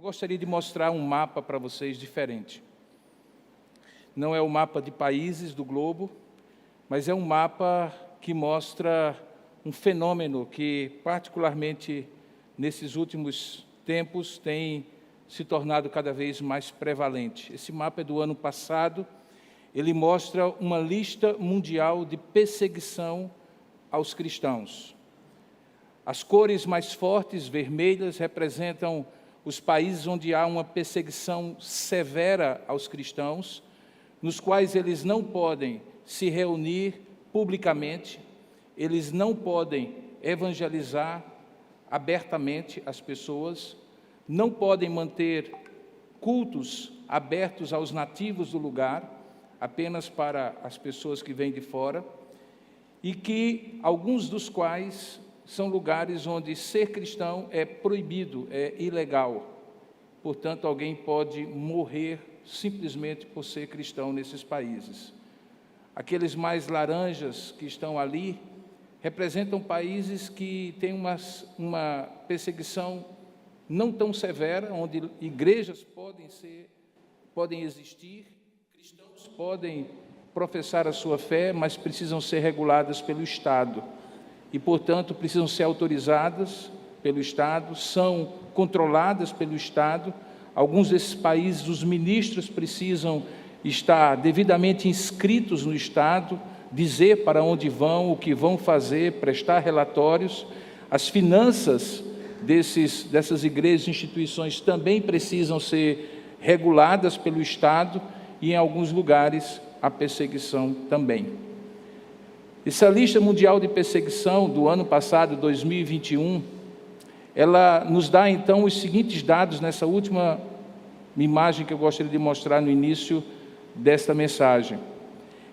gostaria de mostrar um mapa para vocês diferente. Não é o mapa de países do globo, mas é um mapa que mostra um fenômeno que, particularmente nesses últimos tempos, tem se tornado cada vez mais prevalente. Esse mapa é do ano passado. Ele mostra uma lista mundial de perseguição aos cristãos. As cores mais fortes, vermelhas, representam os países onde há uma perseguição severa aos cristãos, nos quais eles não podem se reunir publicamente, eles não podem evangelizar abertamente as pessoas, não podem manter cultos abertos aos nativos do lugar, apenas para as pessoas que vêm de fora, e que alguns dos quais são lugares onde ser cristão é proibido, é ilegal. Portanto, alguém pode morrer simplesmente por ser cristão nesses países. Aqueles mais laranjas que estão ali representam países que têm uma perseguição não tão severa, onde igrejas podem existir, cristãos podem professar a sua fé, mas precisam ser reguladas pelo Estado. E, portanto, precisam ser autorizadas pelo Estado, são controladas pelo Estado. Alguns desses países, os ministros precisam estar devidamente inscritos no Estado, dizer para onde vão, o que vão fazer, prestar relatórios. As finanças dessas igrejas e instituições também precisam ser reguladas pelo Estado e, em alguns lugares, a perseguição também. Essa lista mundial de perseguição do ano passado, 2021, ela nos dá, então, os seguintes dados nessa última imagem que eu gostaria de mostrar no início desta mensagem.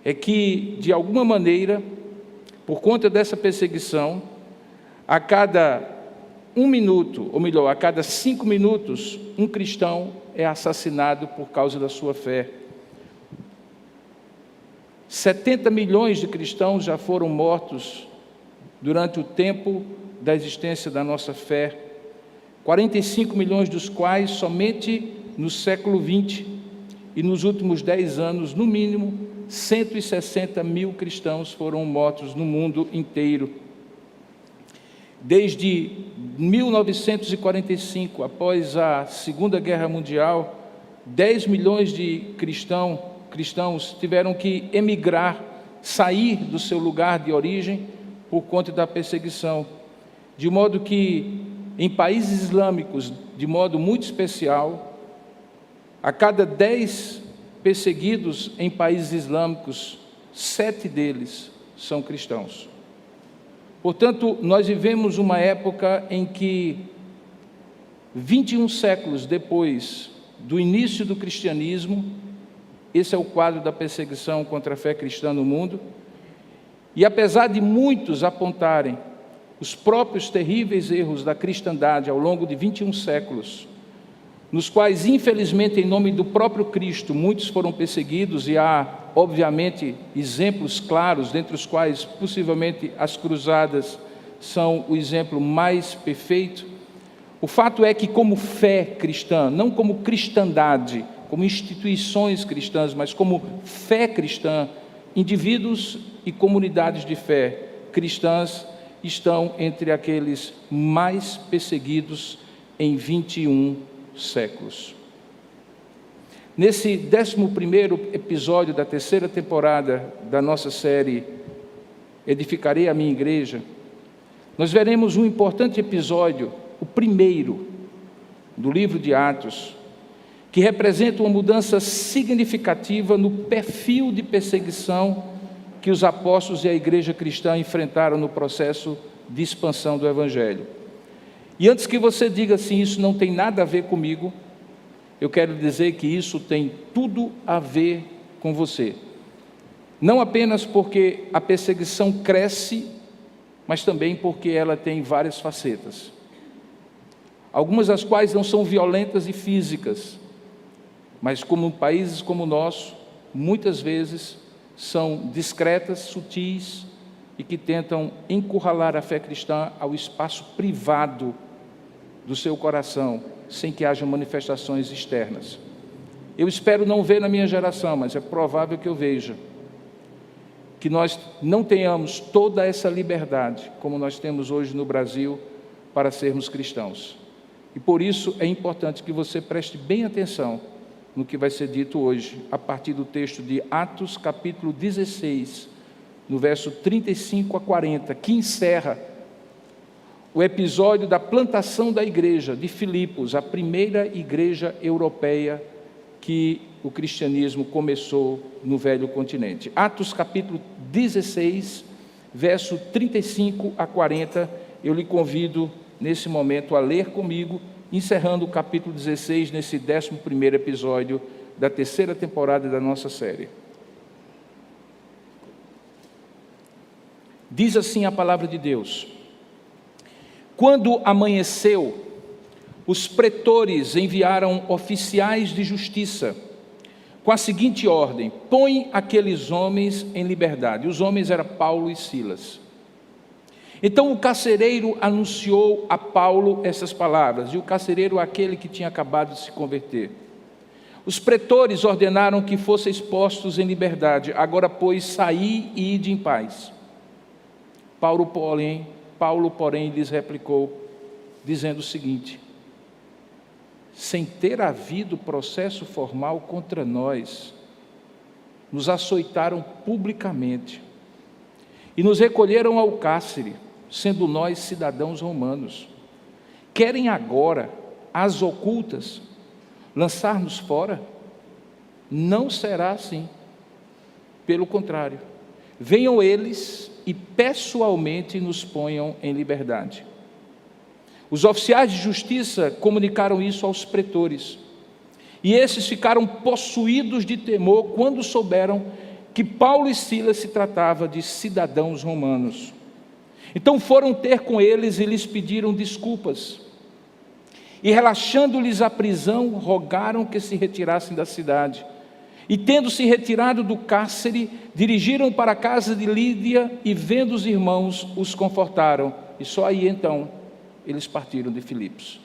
É que, de alguma maneira, por conta dessa perseguição, a cada 1 minuto, ou melhor, a cada 5 minutos, um cristão é assassinado por causa da sua fé. 70 milhões de cristãos já foram mortos durante o tempo da existência da nossa fé, 45 milhões dos quais somente no século XX, e nos últimos 10 anos, no mínimo, 160 mil cristãos foram mortos no mundo inteiro. Desde 1945, após a Segunda Guerra Mundial, 10 milhões de cristãos tiveram que emigrar, sair do seu lugar de origem por conta da perseguição. De modo que, em países islâmicos, de modo muito especial, a cada 10 perseguidos em países islâmicos, 7 deles são cristãos. Portanto, nós vivemos uma época em que, 21 séculos depois do início do cristianismo, esse é o quadro da perseguição contra a fé cristã no mundo. E apesar de muitos apontarem os próprios terríveis erros da cristandade ao longo de 21 séculos, nos quais, infelizmente, em nome do próprio Cristo, muitos foram perseguidos, e há, obviamente, exemplos claros, dentre os quais, possivelmente, as cruzadas são o exemplo mais perfeito. O fato é que, como fé cristã, não como cristandade, como instituições cristãs, mas como fé cristã, indivíduos e comunidades de fé cristãs estão entre aqueles mais perseguidos em 21 séculos. Nesse 11º episódio da 3ª temporada da nossa série Edificarei a Minha Igreja, nós veremos um importante episódio, o primeiro do livro de Atos, que representa uma mudança significativa no perfil de perseguição que os apóstolos e a igreja cristã enfrentaram no processo de expansão do Evangelho. E antes que você diga assim, isso não tem nada a ver comigo, eu quero dizer que isso tem tudo a ver com você. Não apenas porque a perseguição cresce, mas também porque ela tem várias facetas. Algumas das quais não são violentas e físicas, mas como países como o nosso, muitas vezes são discretas, sutis e que tentam encurralar a fé cristã ao espaço privado do seu coração, sem que haja manifestações externas. Eu espero não ver na minha geração, mas é provável que eu veja, que nós não tenhamos toda essa liberdade, como nós temos hoje no Brasil, para sermos cristãos. E por isso é importante que você preste bem atenção no que vai ser dito hoje, a partir do texto de Atos, capítulo 16, no verso 35 a 40, que encerra o episódio da plantação da igreja de Filipos, a primeira igreja europeia que o cristianismo começou no velho continente. Atos capítulo 16, verso 35 a 40, eu lhe convido nesse momento a ler comigo, encerrando o capítulo 16, nesse 11º episódio da terceira temporada da nossa série. Diz assim a palavra de Deus: quando amanheceu, os pretores enviaram oficiais de justiça com a seguinte ordem: põe aqueles homens em liberdade. Os homens eram Paulo e Silas. Então o carcereiro anunciou a Paulo essas palavras, e o carcereiro é aquele que tinha acabado de se converter. Os pretores ordenaram que fossem expostos em liberdade. Agora, pois, saí e ide em paz. Paulo, porém, lhes replicou, dizendo o seguinte: sem ter havido processo formal contra nós, nos açoitaram publicamente e nos recolheram ao cárcere, sendo nós cidadãos romanos. Querem agora, às ocultas, lançar-nos fora? Não será assim. Pelo contrário, venham eles e pessoalmente nos ponham em liberdade. Os oficiais de justiça comunicaram isso aos pretores, e esses ficaram possuídos de temor quando souberam que Paulo e Silas se tratava de cidadãos romanos. Então foram ter com eles e lhes pediram desculpas, e relaxando-lhes a prisão, rogaram que se retirassem da cidade. E tendo-se retirado do cárcere, dirigiram para a casa de Lídia, e vendo os irmãos, os confortaram, e só aí então eles partiram de Filipos.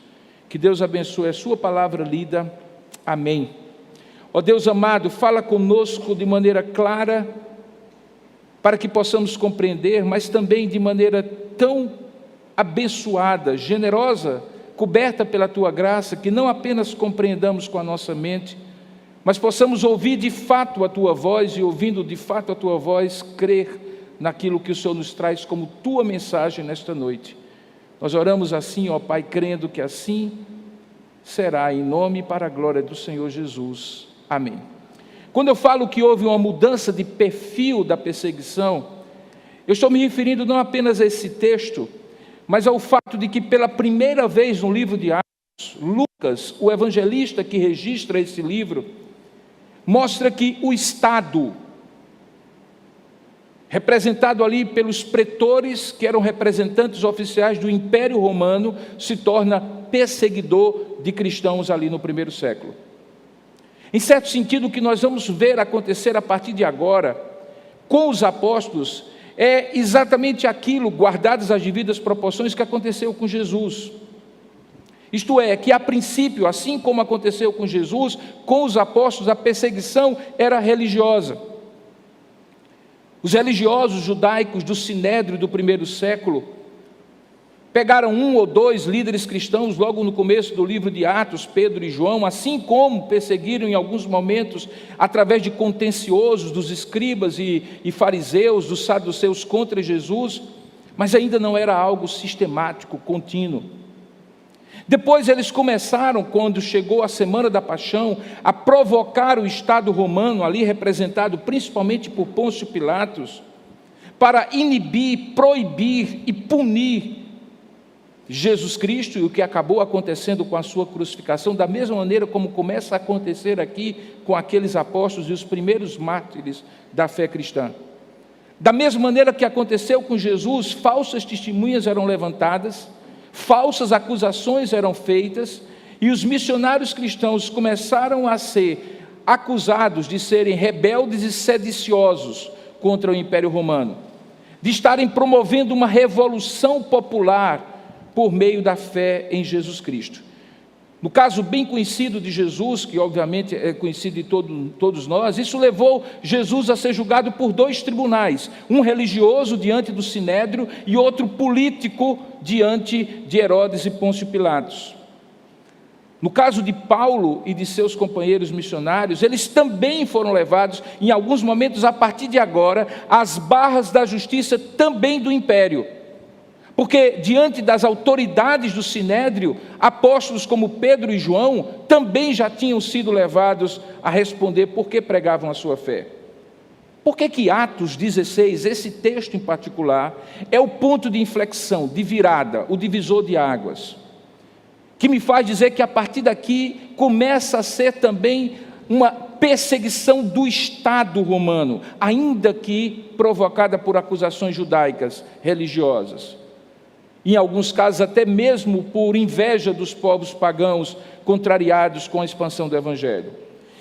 Que Deus abençoe a sua palavra lida. Amém. Ó Deus amado, fala conosco de maneira clara, para que possamos compreender, mas também de maneira tão abençoada, generosa, coberta pela Tua graça, que não apenas compreendamos com a nossa mente, mas possamos ouvir de fato a Tua voz, e ouvindo de fato a Tua voz, crer naquilo que o Senhor nos traz como Tua mensagem nesta noite. Nós oramos assim, ó Pai, crendo que assim será, em nome e para a glória do Senhor Jesus. Amém. Quando eu falo que houve uma mudança de perfil da perseguição, eu estou me referindo não apenas a esse texto, mas ao fato de que pela primeira vez no livro de Atos, Lucas, o evangelista que registra esse livro, mostra que o Estado, representado ali pelos pretores, que eram representantes oficiais do Império Romano, se torna perseguidor de cristãos ali no primeiro século. Em certo sentido, o que nós vamos ver acontecer a partir de agora, com os apóstolos, é exatamente aquilo, guardadas as devidas proporções, que aconteceu com Jesus. Isto é, que a princípio, assim como aconteceu com Jesus, com os apóstolos, a perseguição era religiosa. Os religiosos judaicos do Sinédrio do primeiro século pegaram um ou dois líderes cristãos logo no começo do livro de Atos, Pedro e João, assim como perseguiram em alguns momentos através de contenciosos dos escribas e fariseus, dos saduceus contra Jesus, mas ainda não era algo sistemático, contínuo. Depois eles começaram, quando chegou a Semana da Paixão, a provocar o Estado romano, ali representado principalmente por Pôncio Pilatos, para inibir, proibir e punir Jesus Cristo, e o que acabou acontecendo com a sua crucificação, da mesma maneira como começa a acontecer aqui com aqueles apóstolos e os primeiros mártires da fé cristã. Da mesma maneira que aconteceu com Jesus, falsas testemunhas eram levantadas, falsas acusações eram feitas, e os missionários cristãos começaram a ser acusados de serem rebeldes e sediciosos contra o Império Romano, de estarem promovendo uma revolução popular, por meio da fé em Jesus Cristo. No caso bem conhecido de Jesus, que obviamente é conhecido de todos nós, isso levou Jesus a ser julgado por 2 tribunais, um religioso diante do Sinédrio e outro político diante de Herodes e Pôncio Pilatos. No caso de Paulo e de seus companheiros missionários, eles também foram levados, em alguns momentos, a partir de agora, às barras da justiça também do império. Porque, diante das autoridades do Sinédrio, apóstolos como Pedro e João também já tinham sido levados a responder por que pregavam a sua fé. Por que Atos 16, esse texto em particular, é o ponto de inflexão, de virada, o divisor de águas? Que me faz dizer que a partir daqui começa a ser também uma perseguição do Estado romano, ainda que provocada por acusações judaicas, religiosas. Em alguns casos até mesmo por inveja dos povos pagãos, contrariados com a expansão do Evangelho.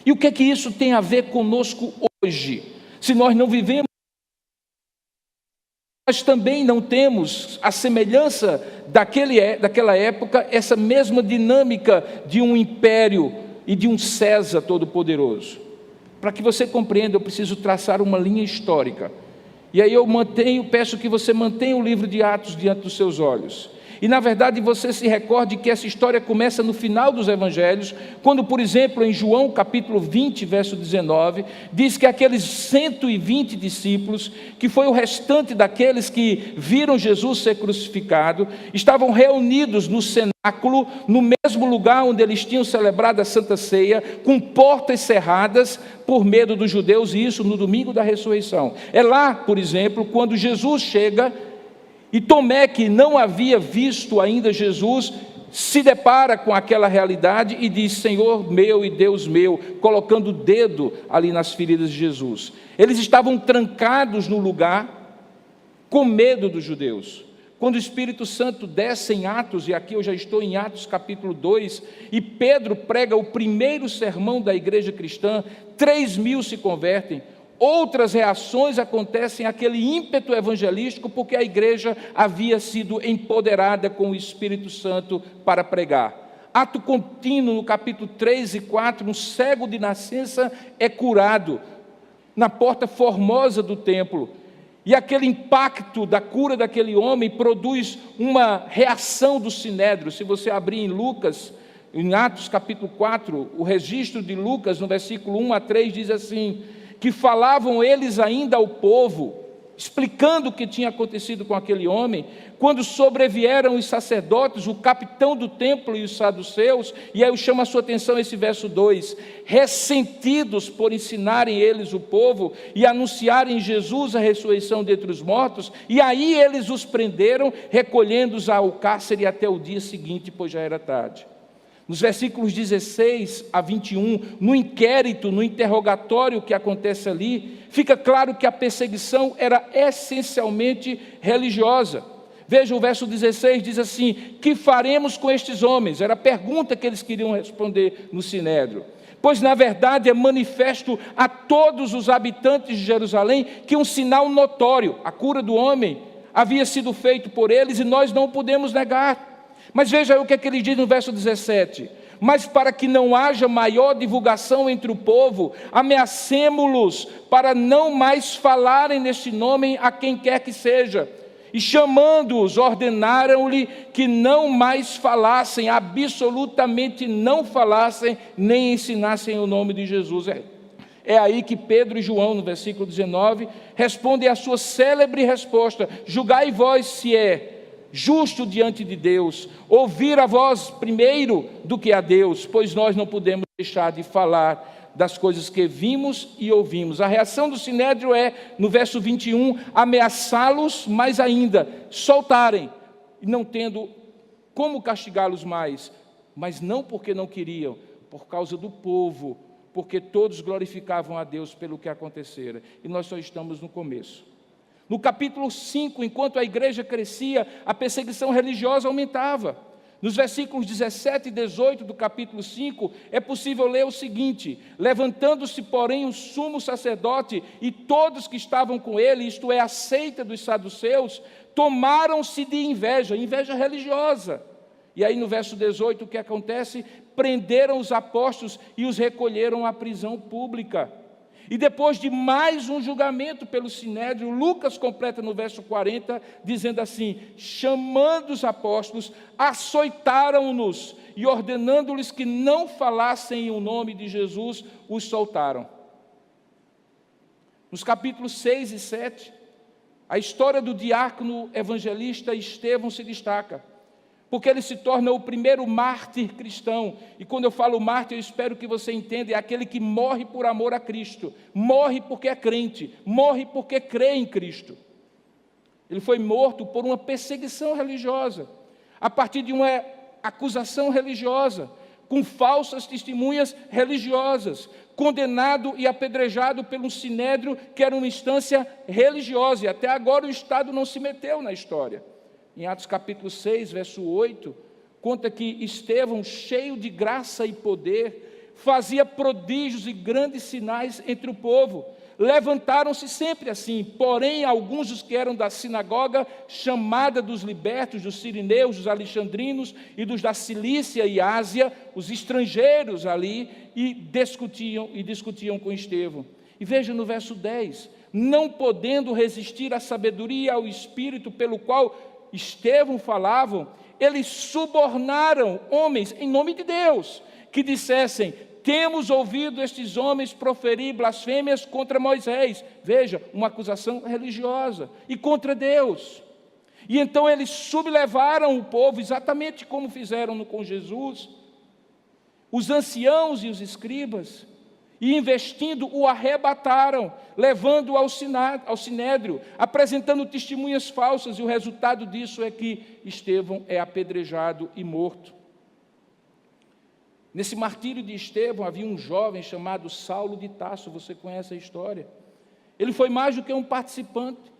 E o que isso tem a ver conosco hoje? Se nós não vivemos, nós também não temos a semelhança daquela época, essa mesma dinâmica de um império e de um César todo-poderoso. Para que você compreenda, eu preciso traçar uma linha histórica. E aí eu peço que você mantenha o livro de Atos diante dos seus olhos. E, na verdade, você se recorde que essa história começa no final dos Evangelhos, quando, por exemplo, em João capítulo 20, verso 19, diz que aqueles 120 discípulos, que foi o restante daqueles que viram Jesus ser crucificado, estavam reunidos no cenáculo, no mesmo lugar onde eles tinham celebrado a Santa Ceia, com portas cerradas por medo dos judeus, e isso no domingo da ressurreição. É lá, por exemplo, quando Jesus chega, e Tomé, que não havia visto ainda Jesus, se depara com aquela realidade e diz: Senhor meu e Deus meu, colocando o dedo ali nas feridas de Jesus. Eles estavam trancados no lugar, com medo dos judeus. Quando o Espírito Santo desce em Atos, e aqui eu já estou em Atos capítulo 2, e Pedro prega o primeiro sermão da igreja cristã, 3.000 se convertem. Outras reações acontecem àquele ímpeto evangelístico, porque a igreja havia sido empoderada com o Espírito Santo para pregar. Ato contínuo, no capítulo 3 e 4, um cego de nascença é curado na porta formosa do templo. E aquele impacto da cura daquele homem produz uma reação do Sinédrio. Se você abrir em Lucas, em Atos capítulo 4, o registro de Lucas, no versículo 1 a 3, diz assim: que falavam eles ainda ao povo, explicando o que tinha acontecido com aquele homem, quando sobrevieram os sacerdotes, o capitão do templo e os saduceus, e aí eu chamo a sua atenção esse verso 2, ressentidos por ensinarem eles o povo e anunciarem Jesus a ressurreição dentre os mortos, e aí eles os prenderam, recolhendo-os ao cárcere até o dia seguinte, pois já era tarde. Nos versículos 16 a 21, no inquérito, no interrogatório que acontece ali, fica claro que a perseguição era essencialmente religiosa. Veja, o verso 16 diz assim: que faremos com estes homens? Era a pergunta que eles queriam responder no Sinédrio. Pois, na verdade, é manifesto a todos os habitantes de Jerusalém que um sinal notório, a cura do homem, havia sido feito por eles e nós não podemos negar. Mas veja aí o que é que ele diz no verso 17: mas para que não haja maior divulgação entre o povo, ameacemo-los para não mais falarem neste nome a quem quer que seja. E chamando-os, ordenaram-lhe que não mais falassem, absolutamente não falassem, nem ensinassem o nome de Jesus. É aí que Pedro e João, no versículo 19, respondem a sua célebre resposta: julgai vós se é justo diante de Deus ouvir a vós primeiro do que a Deus, pois nós não podemos deixar de falar das coisas que vimos e ouvimos. A reação do Sinédrio é, no verso 21, ameaçá-los, mais ainda, soltarem, não tendo como castigá-los mais, mas não porque não queriam, por causa do povo, porque todos glorificavam a Deus pelo que acontecera, e nós só estamos no começo. No capítulo 5, enquanto a igreja crescia, a perseguição religiosa aumentava. Nos versículos 17 e 18 do capítulo 5, é possível ler o seguinte: levantando-se, porém, o sumo sacerdote e todos que estavam com ele, isto é, a seita dos saduceus, tomaram-se de inveja, inveja religiosa. E aí no verso 18 o que acontece? Prenderam os apóstolos e os recolheram à prisão pública. E depois de mais um julgamento pelo Sinédrio, Lucas completa no verso 40, dizendo assim: chamando os apóstolos, açoitaram-nos e ordenando-lhes que não falassem em o nome de Jesus, os soltaram. Nos capítulos 6 e 7, a história do diácono evangelista Estevão se destaca, porque ele se torna o primeiro mártir cristão. E quando eu falo mártir, eu espero que você entenda, é aquele que morre por amor a Cristo, morre porque é crente, morre porque crê em Cristo. Ele foi morto por uma perseguição religiosa, a partir de uma acusação religiosa, com falsas testemunhas religiosas, condenado e apedrejado pelo Sinédrio, que era uma instância religiosa, e até agora o Estado não se meteu na história. Em Atos capítulo 6, verso 8, conta que Estevão, cheio de graça e poder, fazia prodígios e grandes sinais entre o povo. Levantaram-se sempre assim, porém alguns dos que eram da sinagoga, chamada dos libertos, dos sirineus, dos alexandrinos e dos da Cilícia e Ásia, os estrangeiros ali, e discutiam com Estevão. E veja no verso 10, não podendo resistir à sabedoria e ao espírito pelo qual Estevão falavam, eles subornaram homens em nome de Deus, que dissessem: temos ouvido estes homens proferir blasfêmias contra Moisés. Veja, uma acusação religiosa, e contra Deus. E então eles sublevaram o povo, exatamente como fizeram com Jesus, os anciãos e os escribas, e investindo o arrebataram, levando-o ao Sinédrio, apresentando testemunhas falsas, e o resultado disso é que Estevão é apedrejado e morto. Nesse martírio de Estevão havia um jovem chamado Saulo de Tarso, você conhece a história. Ele foi mais do que um participante.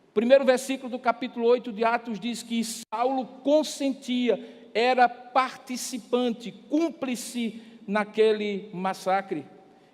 O primeiro versículo do capítulo 8 de Atos diz que Saulo consentia, era participante, cúmplice naquele massacre.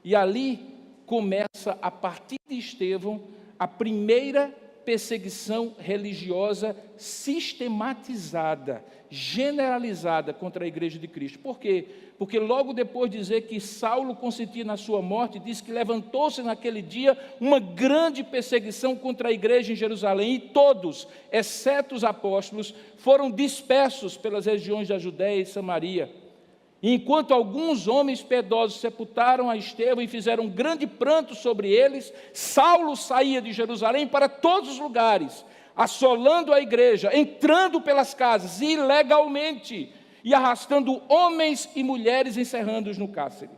E ali começa, a partir de Estevão, a primeira perseguição religiosa sistematizada, generalizada contra a Igreja de Cristo. Por quê? Porque logo depois de dizer que Saulo consentia na sua morte, diz que levantou-se naquele dia uma grande perseguição contra a igreja em Jerusalém, e todos, exceto os apóstolos, foram dispersos pelas regiões da Judéia e Samaria. Enquanto alguns homens piedosos sepultaram a Estevão e fizeram um grande pranto sobre eles, Saulo saía de Jerusalém para todos os lugares, assolando a igreja, entrando pelas casas ilegalmente e arrastando homens e mulheres, encerrando-os no cárcere.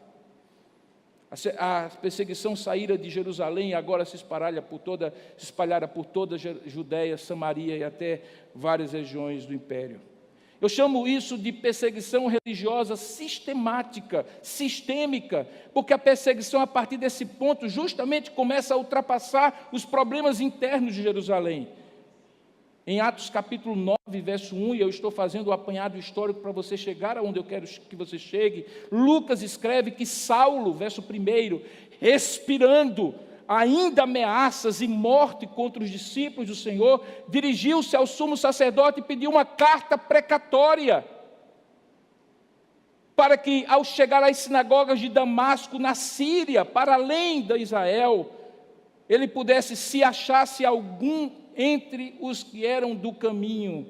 A perseguição saíra de Jerusalém e agora se espalhara por toda a Judéia, Samaria e até várias regiões do império. Eu chamo isso de perseguição religiosa sistemática, sistêmica, porque a perseguição a partir desse ponto justamente começa a ultrapassar os problemas internos de Jerusalém. Em Atos capítulo 9, verso 1, e eu estou fazendo o apanhado histórico para você chegar aonde eu quero que você chegue, Lucas escreve que Saulo, verso 1, respirando ainda ameaças e morte contra os discípulos do Senhor, dirigiu-se ao sumo sacerdote e pediu uma carta precatória, para que, ao chegar às sinagogas de Damasco, na Síria, para além de Israel, ele pudesse, se achasse algum entre os que eram do caminho,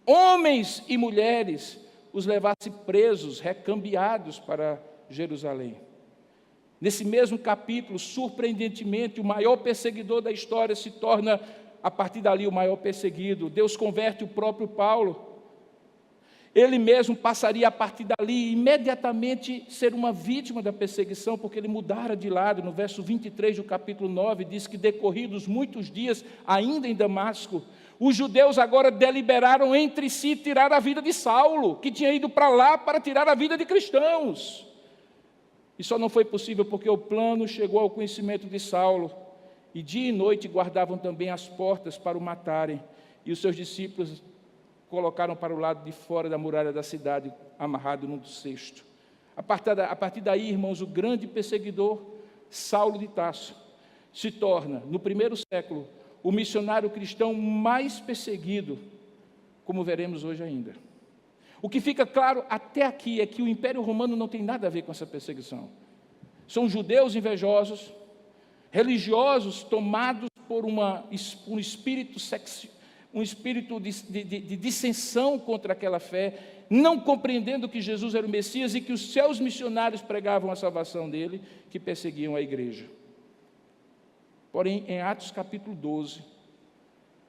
homens e mulheres, os levasse presos, recambiados para Jerusalém. Nesse mesmo capítulo, surpreendentemente, o maior perseguidor da história se torna, a partir dali, o maior perseguido. Deus converte o próprio Paulo. Ele mesmo passaria, a partir dali, imediatamente ser uma vítima da perseguição, porque ele mudara de lado. No verso 23 do capítulo 9, diz que, decorridos muitos dias, ainda em Damasco, os judeus agora deliberaram entre si tirar a vida de Saulo, que tinha ido para lá para tirar a vida de cristãos. E só não foi possível porque o plano chegou ao conhecimento de Saulo, e dia e noite guardavam também as portas para o matarem, e os seus discípulos colocaram para o lado de fora da muralha da cidade, amarrado num cesto. A partir daí, irmãos, o grande perseguidor, Saulo de Tarso, se torna, no primeiro século, o missionário cristão mais perseguido, como veremos hoje ainda. O que fica claro até aqui é que o Império Romano não tem nada a ver com essa perseguição. São judeus invejosos, religiosos tomados por um espírito de dissensão contra aquela fé, não compreendendo que Jesus era o Messias e que os seus missionários pregavam a salvação dele, que perseguiam a igreja. Porém, em Atos capítulo 12,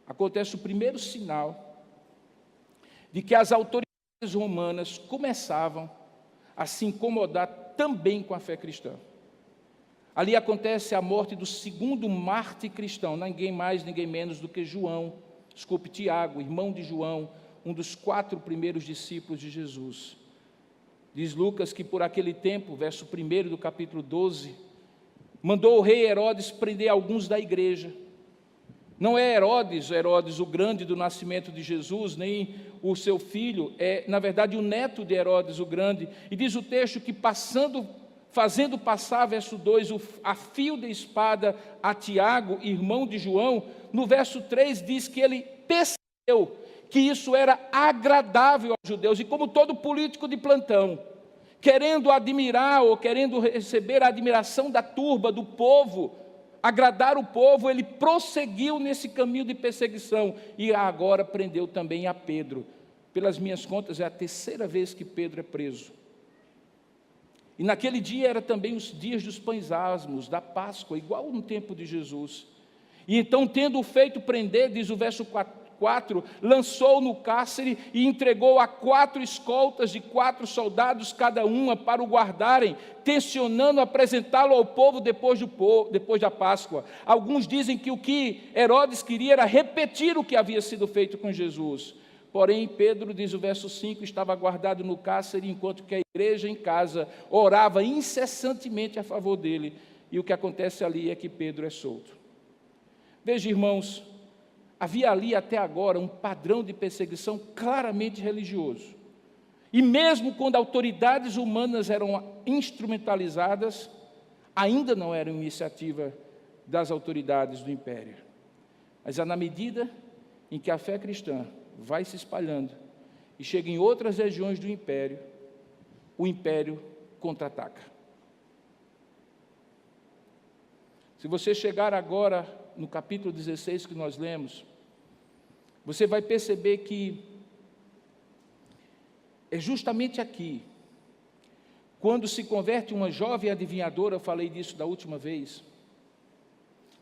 acontece o primeiro sinal de que as autoridades romanas começavam a se incomodar também com a fé cristã. Ali acontece a morte do segundo mártir cristão, ninguém mais, ninguém menos do que Tiago, irmão de João, um dos 4 primeiros discípulos de Jesus. Diz Lucas que por aquele tempo, verso 1 do capítulo 12, mandou o rei Herodes prender alguns da igreja. Não é Herodes o grande do nascimento de Jesus, nem o seu filho, é na verdade o neto de Herodes o grande. E diz o texto que fazendo passar, verso 2, a fio de espada a Tiago, irmão de João, no verso 3 diz que ele percebeu que isso era agradável aos judeus, e como todo político de plantão, querendo admirar ou querendo receber a admiração da turba, do povo, agradar o povo, ele prosseguiu nesse caminho de perseguição, e agora prendeu também a Pedro. Pelas minhas contas, é a 3ª vez que Pedro é preso. E naquele dia era também os dias dos pães asmos, da Páscoa, igual no tempo de Jesus. E então, tendo-o feito prender, diz o verso 4, lançou no cárcere e entregou a 4 escoltas de 4 soldados cada uma para o guardarem, tencionando apresentá-lo ao povo depois da Páscoa. Alguns dizem que o que Herodes queria era repetir o que havia sido feito com Jesus. Porém, Pedro, diz o verso 5, estava guardado no cárcere, enquanto que a igreja em casa orava incessantemente a favor dele. E o que acontece ali é que Pedro é solto. Veja, irmãos, havia ali até agora um padrão de perseguição claramente religioso. E mesmo quando autoridades humanas eram instrumentalizadas, ainda não era iniciativa das autoridades do império. Mas na medida em que a fé cristã vai se espalhando e chega em outras regiões do império, o império contra-ataca. Se você chegar agora no capítulo 16 que nós lemos, você vai perceber que é justamente aqui, quando se converte uma jovem adivinhadora, eu falei disso da última vez,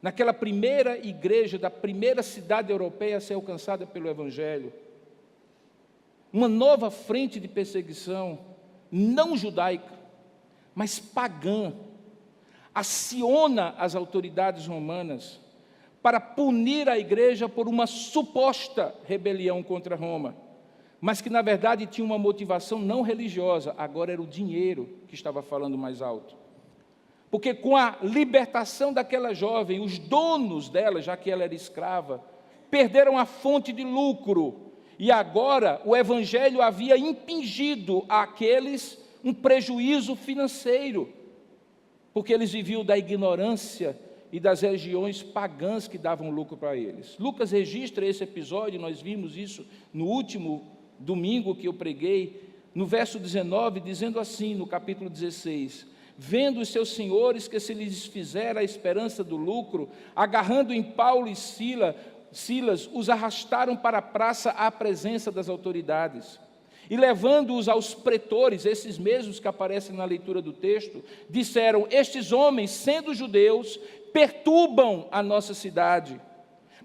naquela primeira igreja da primeira cidade europeia a ser alcançada pelo Evangelho, uma nova frente de perseguição, não judaica, mas pagã, aciona as autoridades romanas para punir a igreja por uma suposta rebelião contra Roma, mas que na verdade tinha uma motivação não religiosa, agora era o dinheiro que estava falando mais alto. Porque com a libertação daquela jovem, os donos dela, já que ela era escrava, perderam a fonte de lucro, e agora o Evangelho havia impingido àqueles um prejuízo financeiro, porque eles viviam da ignorância e das regiões pagãs que davam lucro para eles. Lucas registra esse episódio, nós vimos isso no último domingo que eu preguei, no verso 19, dizendo assim, no capítulo 16, vendo os seus senhores que se lhes fizera a esperança do lucro, agarrando em Paulo e Silas, os arrastaram para a praça à presença das autoridades. E levando-os aos pretores, esses mesmos que aparecem na leitura do texto, disseram, estes homens, sendo judeus, perturbam a nossa cidade,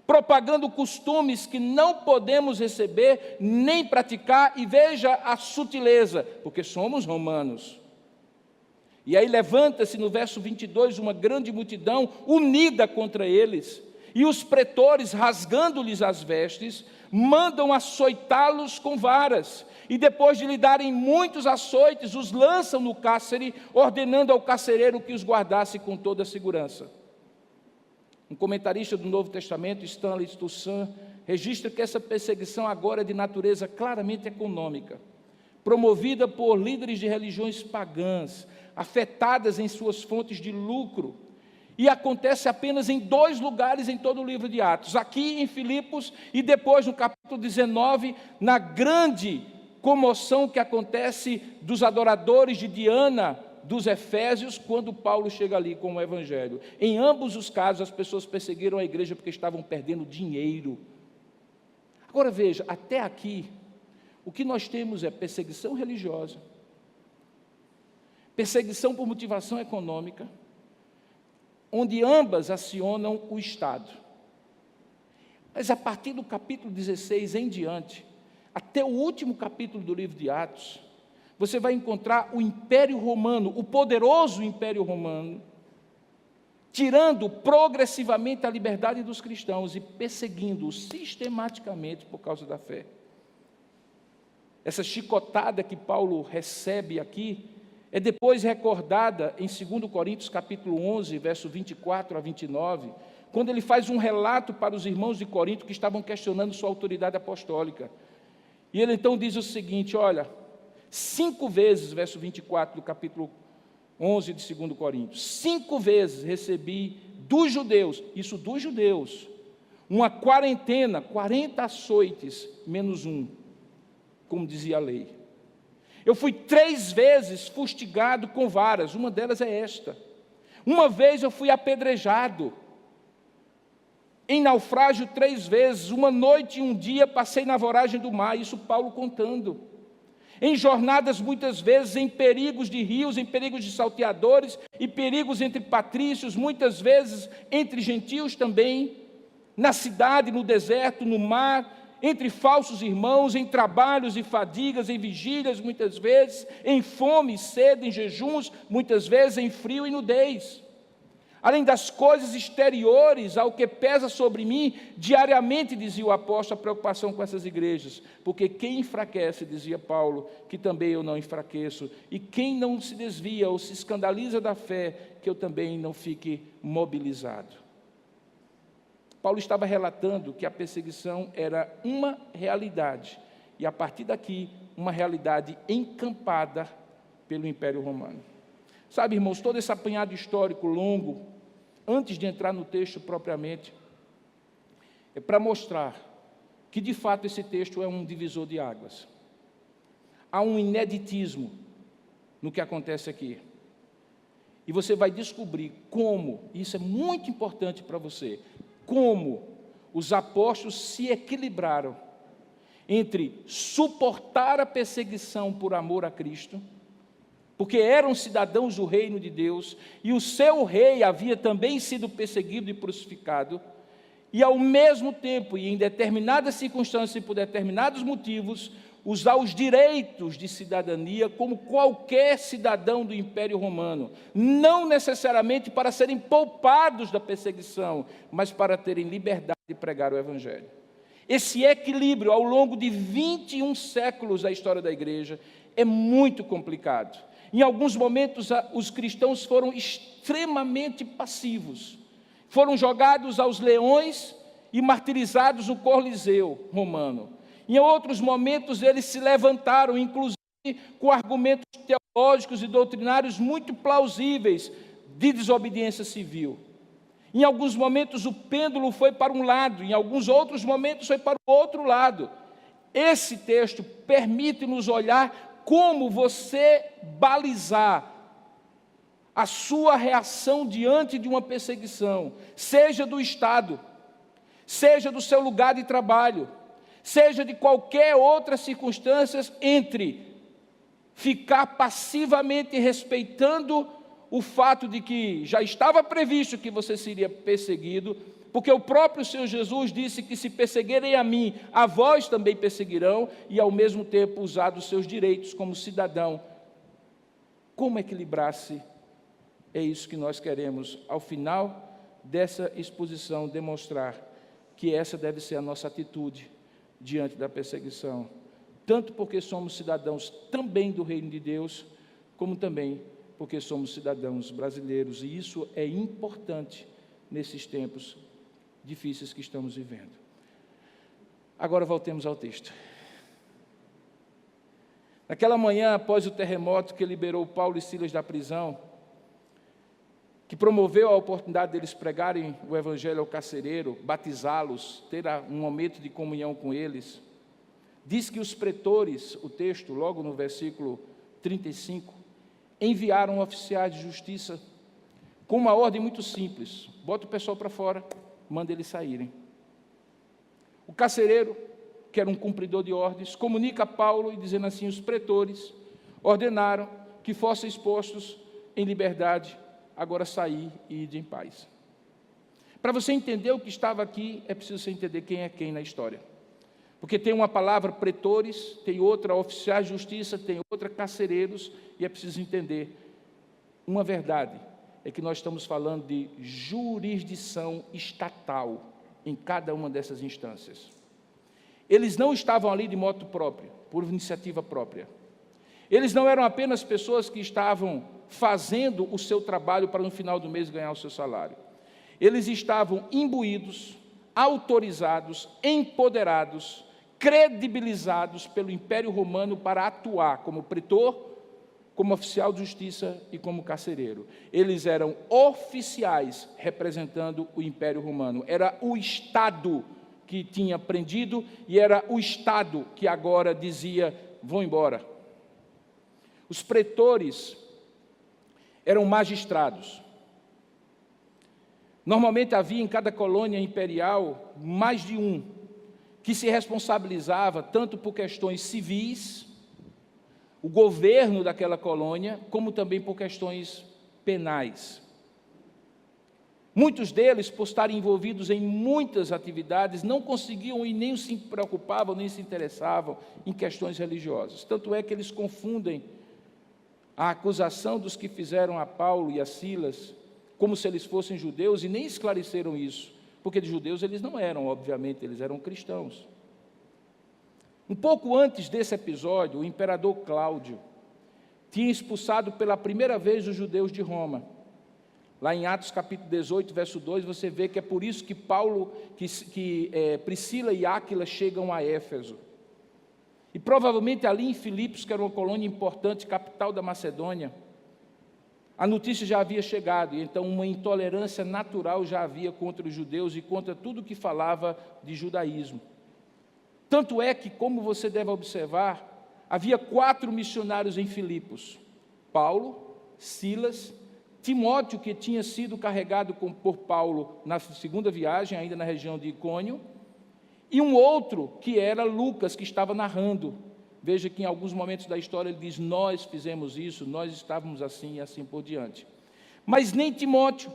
propagando costumes que não podemos receber nem praticar, e veja a sutileza, porque somos romanos. E aí levanta-se no verso 22 uma grande multidão unida contra eles, e os pretores, rasgando-lhes as vestes, mandam açoitá-los com varas, e depois de lhe darem muitos açoites, os lançam no cárcere, ordenando ao carcereiro que os guardasse com toda a segurança. Um comentarista do Novo Testamento, Stanley Toussaint, registra que essa perseguição agora é de natureza claramente econômica, promovida por líderes de religiões pagãs, afetadas em suas fontes de lucro, e acontece apenas em 2 lugares em todo o livro de Atos, aqui em Filipos e depois no capítulo 19, na grande comoção que acontece dos adoradores de Diana, dos Efésios, quando Paulo chega ali com o Evangelho. Em ambos os casos, as pessoas perseguiram a igreja porque estavam perdendo dinheiro. Agora veja, até aqui, o que nós temos é perseguição religiosa, perseguição por motivação econômica, onde ambas acionam o Estado. Mas a partir do capítulo 16 em diante, até o último capítulo do livro de Atos, você vai encontrar o Império Romano, o poderoso Império Romano, tirando progressivamente a liberdade dos cristãos e perseguindo-os sistematicamente por causa da fé. Essa chicotada que Paulo recebe aqui é depois recordada em 2 Coríntios capítulo 11, verso 24 a 29, quando ele faz um relato para os irmãos de Corinto que estavam questionando sua autoridade apostólica. E ele então diz o seguinte, olha, 5 vezes, verso 24 do capítulo 11 de 2 Coríntios, 5 vezes recebi dos judeus, isso dos judeus, uma quarentena, 40 açoites, menos um, como dizia a lei. Eu fui 3 vezes fustigado com varas, uma delas é esta. Uma vez eu fui apedrejado. Em naufrágio 3 vezes, uma noite e um dia passei na voragem do mar, isso Paulo contando. Em jornadas muitas vezes, em perigos de rios, em perigos de salteadores, e perigos entre patrícios, muitas vezes entre gentios também, na cidade, no deserto, no mar, entre falsos irmãos, em trabalhos e fadigas, em vigílias muitas vezes, em fome e sede, em jejuns, muitas vezes em frio e nudez. Além das coisas exteriores ao que pesa sobre mim, diariamente, dizia o apóstolo, a preocupação com essas igrejas, porque quem enfraquece, dizia Paulo, que também eu não enfraqueço, e quem não se desvia ou se escandaliza da fé, que eu também não fique mobilizado. Paulo estava relatando que a perseguição era uma realidade, e a partir daqui, uma realidade encampada pelo Império Romano. Sabe, irmãos, todo esse apanhado histórico longo, antes de entrar no texto propriamente, é para mostrar que, de fato, esse texto é um divisor de águas. Há um ineditismo no que acontece aqui. E você vai descobrir como, e isso é muito importante para você, como os apóstolos se equilibraram entre suportar a perseguição por amor a Cristo, porque eram cidadãos do reino de Deus, e o seu rei havia também sido perseguido e crucificado, e ao mesmo tempo, e em determinadas circunstâncias e por determinados motivos, usar os direitos de cidadania como qualquer cidadão do Império Romano, não necessariamente para serem poupados da perseguição, mas para terem liberdade de pregar o Evangelho. Esse equilíbrio ao longo de 21 séculos da história da igreja é muito complicado. Em alguns momentos, os cristãos foram extremamente passivos, foram jogados aos leões e martirizados no Coliseu romano. Em outros momentos, eles se levantaram, inclusive com argumentos teológicos e doutrinários muito plausíveis de desobediência civil. Em alguns momentos, o pêndulo foi para um lado, em alguns outros momentos, foi para o outro lado. Esse texto permite-nos olhar como você balizar a sua reação diante de uma perseguição, seja do Estado, seja do seu lugar de trabalho, seja de qualquer outra circunstância, entre ficar passivamente respeitando o fato de que já estava previsto que você seria perseguido, porque o próprio Senhor Jesus disse que se perseguirem a mim, a vós também perseguirão, e ao mesmo tempo usar dos seus direitos como cidadão. Como equilibrar-se? É isso que nós queremos, ao final dessa exposição, demonstrar que essa deve ser a nossa atitude diante da perseguição, tanto porque somos cidadãos também do reino de Deus, como também porque somos cidadãos brasileiros, e isso é importante nesses tempos difíceis que estamos vivendo. Agora voltemos ao texto. Naquela manhã, após o terremoto que liberou Paulo e Silas da prisão, que promoveu a oportunidade deles pregarem o evangelho ao carcereiro, batizá-los, ter um momento de comunhão com eles, diz que os pretores, o texto, logo no versículo 35, enviaram oficiais de justiça com uma ordem muito simples: bota o pessoal para fora, manda eles saírem. O carcereiro, que era um cumpridor de ordens, comunica a Paulo e dizendo assim: os pretores ordenaram que fossem expostos em liberdade, agora sair e ir em paz. Para você entender o que estava aqui, é preciso você entender quem é quem na história. Porque tem uma palavra pretores, tem outra oficiais de justiça, tem outra carcereiros, e é preciso entender uma verdade, é que nós estamos falando de jurisdição estatal em cada uma dessas instâncias. Eles não estavam ali de moto próprio, por iniciativa própria. Eles não eram apenas pessoas que estavam fazendo o seu trabalho para no final do mês ganhar o seu salário. Eles estavam imbuídos, autorizados, empoderados, credibilizados pelo Império Romano para atuar como pretor, como oficial de justiça e como carcereiro. Eles eram oficiais representando o Império Romano. Era o Estado que tinha prendido e era o Estado que agora dizia: vão embora. Os pretores eram magistrados. Normalmente havia em cada colônia imperial mais de um, que se responsabilizava tanto por questões civis, o governo daquela colônia, como também por questões penais. Muitos deles, por estarem envolvidos em muitas atividades, não conseguiam e nem se preocupavam, nem se interessavam em questões religiosas. Tanto é que eles confundem a acusação dos que fizeram a Paulo e a Silas como se eles fossem judeus e nem esclareceram isso, porque de judeus eles não eram, obviamente, eles eram cristãos. Um pouco antes desse episódio, o imperador Cláudio tinha expulsado pela primeira vez os judeus de Roma. Lá em Atos capítulo 18, verso 2, você vê que é por isso que Priscila e Áquila chegam a Éfeso. E provavelmente ali em Filipos, que era uma colônia importante, capital da Macedônia, a notícia já havia chegado, e então uma intolerância natural já havia contra os judeus e contra tudo que falava de judaísmo. Tanto é que, como você deve observar, havia 4 missionários em Filipos: Paulo, Silas, Timóteo, que tinha sido carregado por Paulo na segunda viagem, ainda na região de Icônio, e um outro que era Lucas, que estava narrando. Veja que em alguns momentos da história ele diz: nós fizemos isso, nós estávamos assim e assim por diante. Mas nem Timóteo,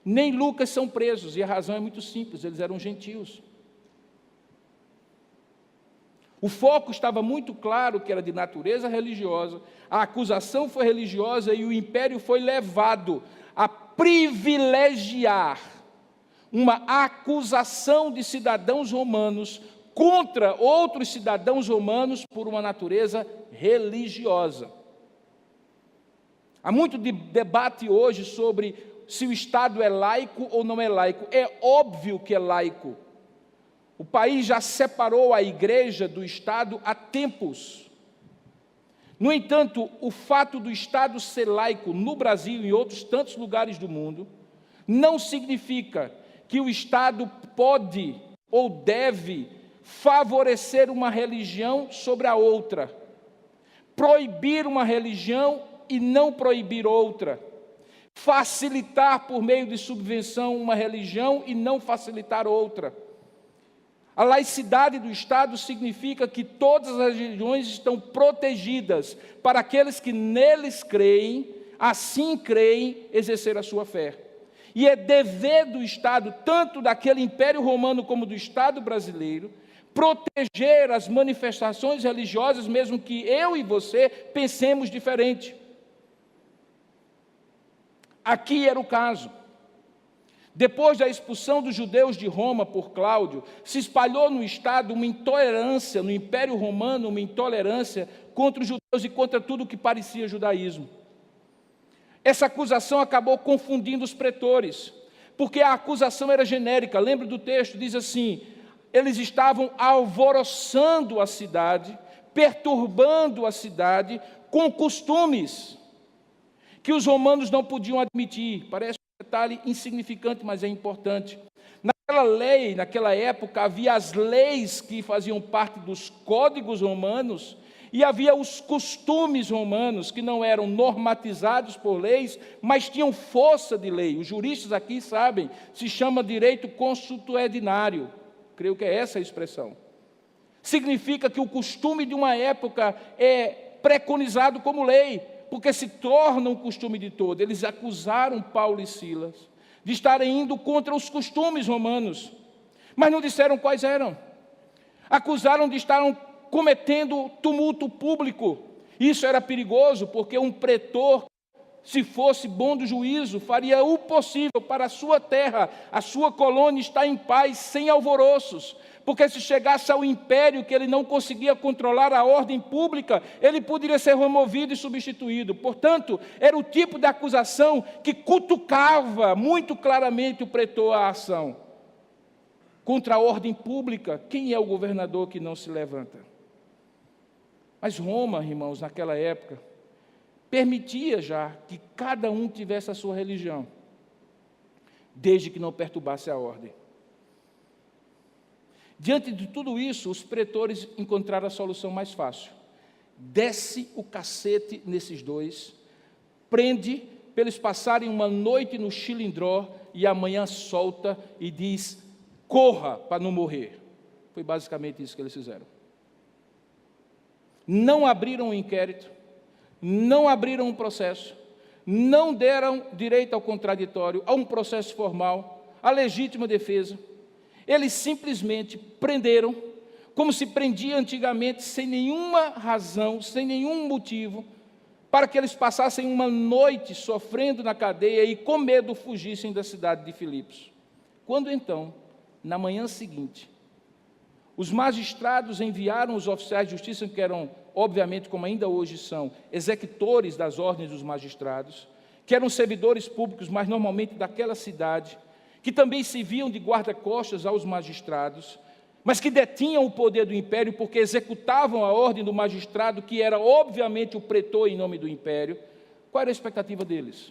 nem Lucas são presos, e a razão é muito simples: eles eram gentios. O foco estava muito claro que era de natureza religiosa, a acusação foi religiosa e o império foi levado a privilegiar uma acusação de cidadãos romanos contra outros cidadãos romanos por uma natureza religiosa. Há muito debate hoje sobre se o Estado é laico ou não é laico. É óbvio que é laico. O país já separou a igreja do Estado há tempos. No entanto, o fato do Estado ser laico no Brasil e em outros tantos lugares do mundo, não significa que o Estado pode ou deve favorecer uma religião sobre a outra, proibir uma religião e não proibir outra, facilitar por meio de subvenção uma religião e não facilitar outra. A laicidade do Estado significa que todas as religiões estão protegidas para aqueles que neles creem, assim creem, exercer a sua fé. E é dever do Estado, tanto daquele Império Romano como do Estado brasileiro, proteger as manifestações religiosas, mesmo que eu e você pensemos diferente. Aqui era o caso. Depois da expulsão dos judeus de Roma por Cláudio, se espalhou no Estado uma intolerância, no Império Romano, uma intolerância contra os judeus e contra tudo que parecia judaísmo. Essa acusação acabou confundindo os pretores, porque a acusação era genérica. Lembra do texto? Diz assim: eles estavam alvoroçando a cidade, perturbando a cidade com costumes que os romanos não podiam admitir. Parece um detalhe insignificante, mas é importante. Naquela lei, naquela época, havia as leis que faziam parte dos códigos romanos e havia os costumes romanos que não eram normatizados por leis, mas tinham força de lei. Os juristas aqui sabem, se chama direito consuetudinário. Creio que é essa a expressão. Significa que o costume de uma época é preconizado como lei, porque se torna um costume de todo. Eles acusaram Paulo e Silas de estarem indo contra os costumes romanos, mas não disseram quais eram. Acusaram de estarem cometendo tumulto público. Isso era perigoso, porque um pretor, se fosse bom do juízo, faria o possível para a sua terra, a sua colônia estar em paz, sem alvoroços. Porque se chegasse ao império que ele não conseguia controlar a ordem pública, ele poderia ser removido e substituído. Portanto, era o tipo de acusação que cutucava muito claramente o pretor à ação. Contra a ordem pública, quem é o governador que não se levanta? Mas Roma, irmãos, naquela época, permitia já que cada um tivesse a sua religião, desde que não perturbasse a ordem. Diante de tudo isso, os pretores encontraram a solução mais fácil. Desce o cacete nesses dois, prende para eles passarem uma noite no chilindró e amanhã solta e diz, corra para não morrer. Foi basicamente isso que eles fizeram. Não abriram um inquérito, não abriram um processo, não deram direito ao contraditório, a um processo formal, à legítima defesa. Eles simplesmente prenderam, como se prendia antigamente, sem nenhuma razão, sem nenhum motivo, para que eles passassem uma noite sofrendo na cadeia e com medo fugissem da cidade de Filipos. Quando então, na manhã seguinte, os magistrados enviaram os oficiais de justiça, que eram, obviamente, como ainda hoje são, executores das ordens dos magistrados, que eram servidores públicos, mas normalmente daquela cidade, que também serviam de guarda-costas aos magistrados, mas que detinham o poder do império porque executavam a ordem do magistrado, que era obviamente o pretor em nome do império. Qual era a expectativa deles?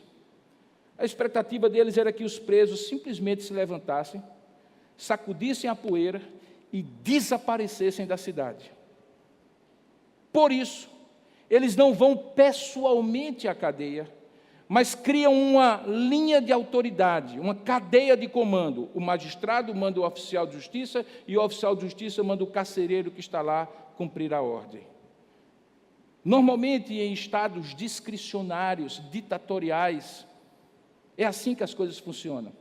A expectativa deles era que os presos simplesmente se levantassem, sacudissem a poeira e desaparecessem da cidade. Por isso, eles não vão pessoalmente à cadeia, mas criam uma linha de autoridade, uma cadeia de comando. O magistrado manda o oficial de justiça e o oficial de justiça manda o carcereiro que está lá cumprir a ordem. Normalmente em estados discricionários, ditatoriais, é assim que as coisas funcionam.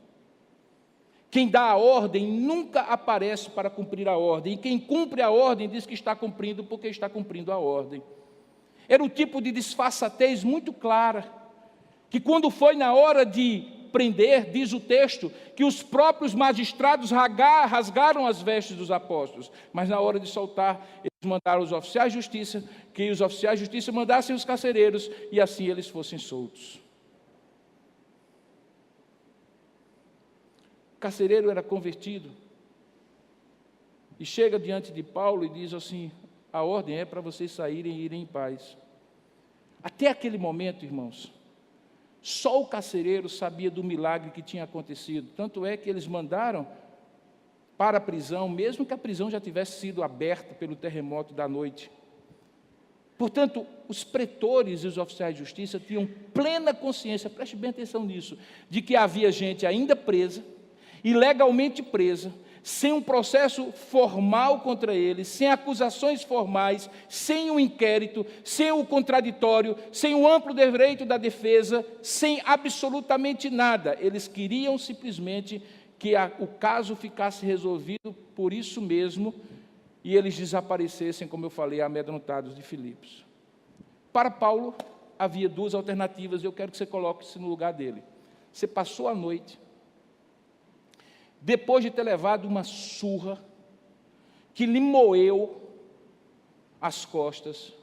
Quem dá a ordem nunca aparece para cumprir a ordem, e quem cumpre a ordem diz que está cumprindo porque está cumprindo a ordem. Era o tipo de disfarçatez muito clara, que quando foi na hora de prender, diz o texto, que os próprios magistrados rasgaram as vestes dos apóstolos, mas na hora de soltar, eles mandaram os oficiais de justiça, que os oficiais de justiça mandassem os carcereiros, e assim eles fossem soltos. O carcereiro era convertido, e chega diante de Paulo e diz assim, a ordem é para vocês saírem e irem em paz. Até aquele momento, irmãos, só o carcereiro sabia do milagre que tinha acontecido. Tanto é que eles mandaram para a prisão, mesmo que a prisão já tivesse sido aberta pelo terremoto da noite. Portanto, os pretores e os oficiais de justiça tinham plena consciência, preste bem atenção nisso, de que havia gente ainda presa, ilegalmente presa, sem um processo formal contra eles, sem acusações formais, sem um inquérito, sem o contraditório, sem o amplo direito da defesa, sem absolutamente nada. Eles queriam simplesmente que o caso ficasse resolvido por isso mesmo e eles desaparecessem, como eu falei, amedrontados de Filipos. Para Paulo, havia duas alternativas e eu quero que você coloque-se no lugar dele. Você passou a noite, depois de ter levado uma surra que lhe moeu as costas,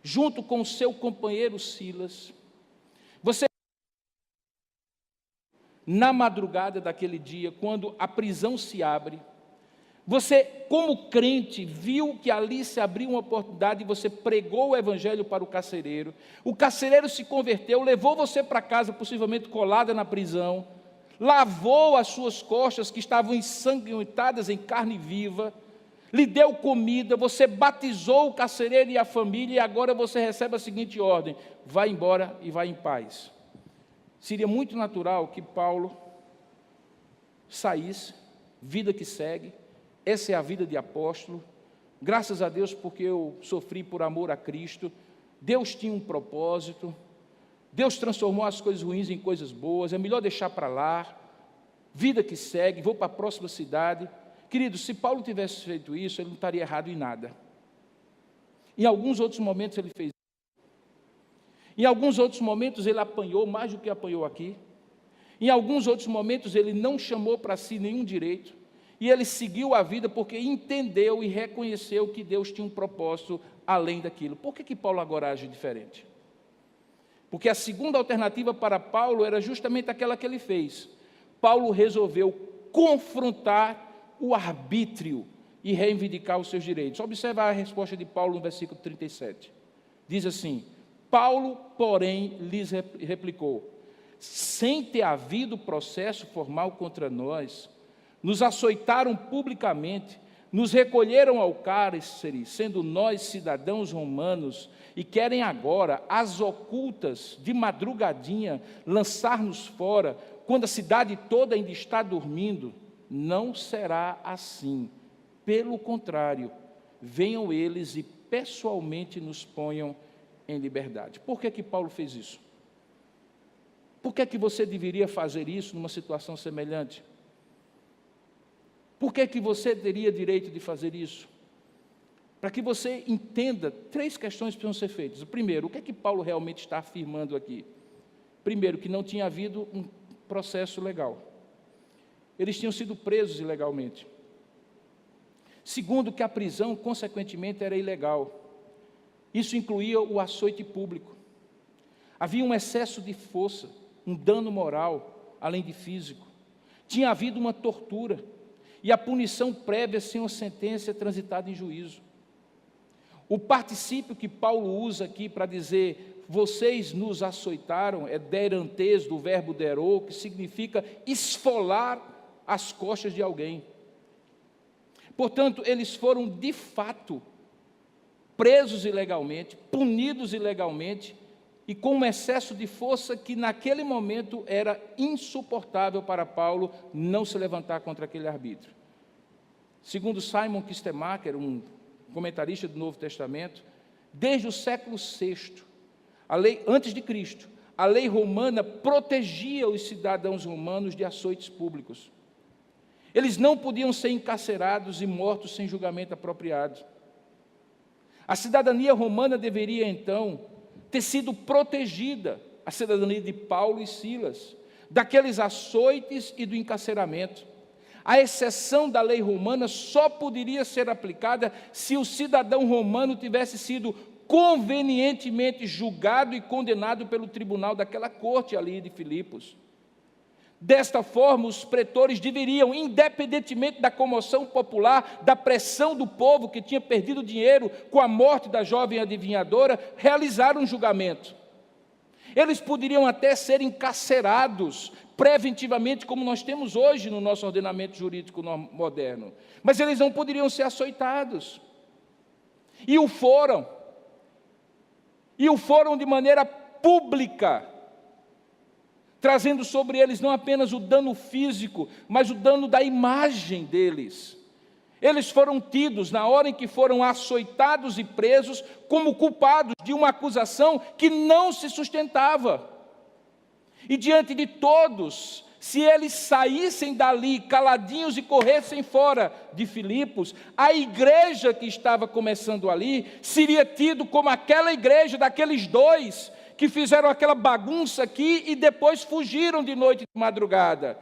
junto com o seu companheiro Silas, você na madrugada daquele dia, quando a prisão se abre, você, como crente, viu que ali se abriu uma oportunidade e você pregou o evangelho para o carcereiro se converteu, levou você para casa, possivelmente colada na prisão, lavou as suas costas que estavam ensanguentadas em carne viva, lhe deu comida, você batizou o carcereiro e a família, e agora você recebe a seguinte ordem: vai embora e vai em paz. Seria muito natural que Paulo saísse, vida que segue, essa é a vida de apóstolo, graças a Deus porque eu sofri por amor a Cristo, Deus tinha um propósito, Deus transformou as coisas ruins em coisas boas, é melhor deixar para lá, vida que segue, vou para a próxima cidade. Querido, se Paulo tivesse feito isso, ele não estaria errado em nada. Em alguns outros momentos ele fez isso. Em alguns outros momentos ele apanhou mais do que apanhou aqui. Em alguns outros momentos ele não chamou para si nenhum direito. E ele seguiu a vida porque entendeu e reconheceu que Deus tinha um propósito além daquilo. Por que Paulo agora age diferente? Porque a segunda alternativa para Paulo era justamente aquela que ele fez. Paulo resolveu confrontar o arbítrio e reivindicar os seus direitos. Observa a resposta de Paulo no versículo 37. Diz assim: Paulo, porém, lhes replicou: sem ter havido processo formal contra nós, nos açoitaram publicamente, nos recolheram ao cárcere, sendo nós cidadãos romanos, e querem agora, às ocultas, de madrugadinha, lançar-nos fora, quando a cidade toda ainda está dormindo. Não será assim. Pelo contrário, venham eles e pessoalmente nos ponham em liberdade. Por que Paulo fez isso? Por que você deveria fazer isso numa situação semelhante? Por que você teria direito de fazer isso? Para que você entenda, 3 questões precisam ser feitas. Primeiro, o que Paulo realmente está afirmando aqui? Primeiro, que não tinha havido um processo legal. Eles tinham sido presos ilegalmente. Segundo, que a prisão, consequentemente, era ilegal. Isso incluía o açoite público. Havia um excesso de força, um dano moral, além de físico. Tinha havido uma tortura e a punição prévia sem uma sentença transitada em juízo. O particípio que Paulo usa aqui para dizer vocês nos açoitaram é derantez, do verbo derou, que significa esfolar as costas de alguém. Portanto, eles foram de fato presos ilegalmente, punidos ilegalmente e com um excesso de força que naquele momento era insuportável para Paulo não se levantar contra aquele arbítrio. Segundo Simon Kistemaker, um comentarista do Novo Testamento, desde o século VI, antes de Cristo, a lei romana protegia os cidadãos romanos de açoites públicos. Eles não podiam ser encarcerados e mortos sem julgamento apropriado. A cidadania romana deveria, então, ter sido protegida, a cidadania de Paulo e Silas, daqueles açoites e do encarceramento. A exceção da lei romana só poderia ser aplicada se o cidadão romano tivesse sido convenientemente julgado e condenado pelo tribunal daquela corte ali de Filipos. Desta forma, os pretores deveriam, independentemente da comoção popular, da pressão do povo que tinha perdido dinheiro com a morte da jovem adivinhadora, realizar um julgamento. Eles poderiam até ser encarcerados preventivamente, como nós temos hoje no nosso ordenamento jurídico moderno. Mas eles não poderiam ser açoitados. E o foram. E o foram de maneira pública, trazendo sobre eles não apenas o dano físico, mas o dano da imagem deles. Eles foram tidos, na hora em que foram açoitados e presos, como culpados de uma acusação que não se sustentava. E diante de todos, se eles saíssem dali caladinhos e corressem fora de Filipos, a igreja que estava começando ali seria tido como aquela igreja daqueles 2 que fizeram aquela bagunça aqui e depois fugiram de noite e de madrugada.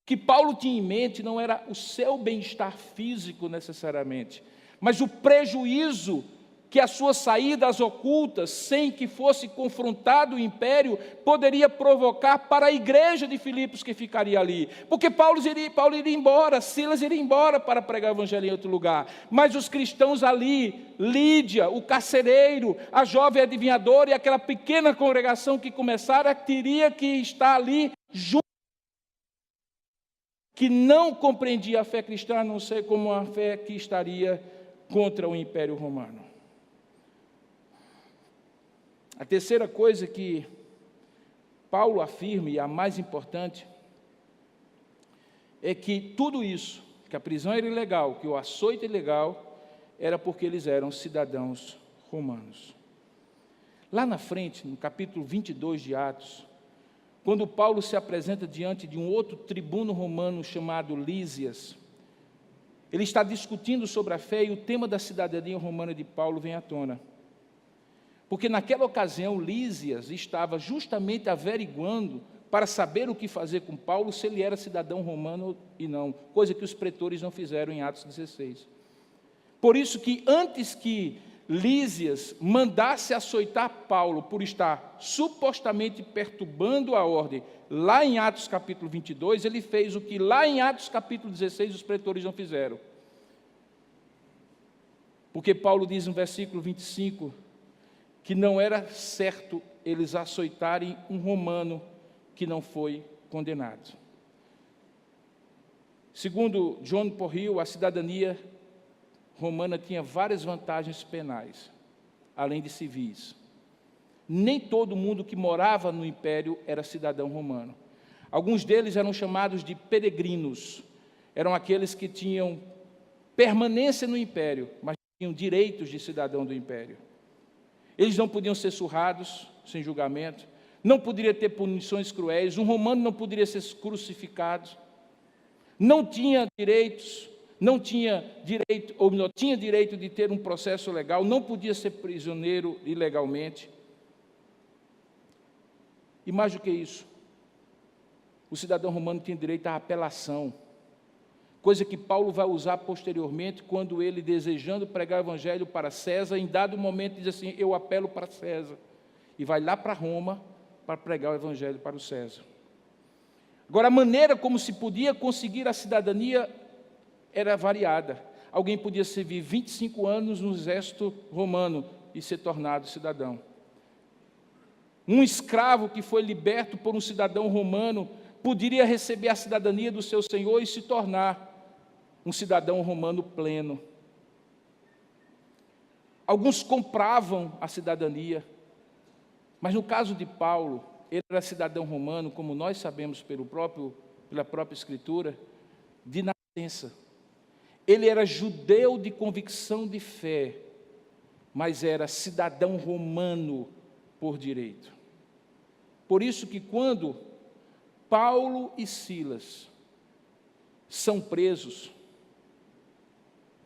O que Paulo tinha em mente não era o seu bem-estar físico necessariamente, mas o prejuízo que a sua saída às ocultas, sem que fosse confrontado o império, poderia provocar para a igreja de Filipos que ficaria ali. Porque Paulo iria embora, Silas iria embora para pregar o evangelho em outro lugar. Mas os cristãos ali, Lídia, o carcereiro, a jovem adivinhadora e aquela pequena congregação que começara, teria que estar ali junto, que não compreendia a fé cristã, a não ser como uma fé que estaria contra o Império Romano. A terceira coisa que Paulo afirma, e a mais importante, é que tudo isso, que a prisão era ilegal, que o açoite era ilegal, era porque eles eram cidadãos romanos. Lá na frente, no capítulo 22 de Atos, quando Paulo se apresenta diante de um outro tribuno romano chamado Lísias, ele está discutindo sobre a fé e o tema da cidadania romana de Paulo vem à tona. Porque naquela ocasião Lísias estava justamente averiguando para saber o que fazer com Paulo, se ele era cidadão romano e não, coisa que os pretores não fizeram em Atos 16. Por isso que antes que Lísias mandasse açoitar Paulo por estar supostamente perturbando a ordem, lá em Atos capítulo 22, ele fez o que lá em Atos capítulo 16 os pretores não fizeram. Porque Paulo diz no versículo 25, que não era certo eles açoitarem um romano que não foi condenado. Segundo John Porrill, a cidadania romana tinha várias vantagens penais, além de civis. Nem todo mundo que morava no império era cidadão romano. Alguns deles eram chamados de peregrinos, eram aqueles que tinham permanência no império, mas tinham direitos de cidadão do império. Eles não podiam ser surrados sem julgamento, não poderia ter punições cruéis, um romano não poderia ser crucificado, não tinha direitos, tinha direito de ter um processo legal, não podia ser prisioneiro ilegalmente. E mais do que isso, o cidadão romano tinha direito à apelação, coisa que Paulo vai usar posteriormente, quando ele, desejando pregar o evangelho para César, em dado momento diz assim, eu apelo para César, e vai lá para Roma para pregar o evangelho para o César. Agora, a maneira como se podia conseguir a cidadania era variada. Alguém podia servir 25 anos no exército romano e ser tornado cidadão. Um escravo que foi liberto por um cidadão romano poderia receber a cidadania do seu senhor e se tornar um cidadão romano pleno. Alguns compravam a cidadania, mas no caso de Paulo, ele era cidadão romano, como nós sabemos pela própria Escritura, de nascença. Ele era judeu de convicção de fé, mas era cidadão romano por direito. Por isso que quando Paulo e Silas são presos,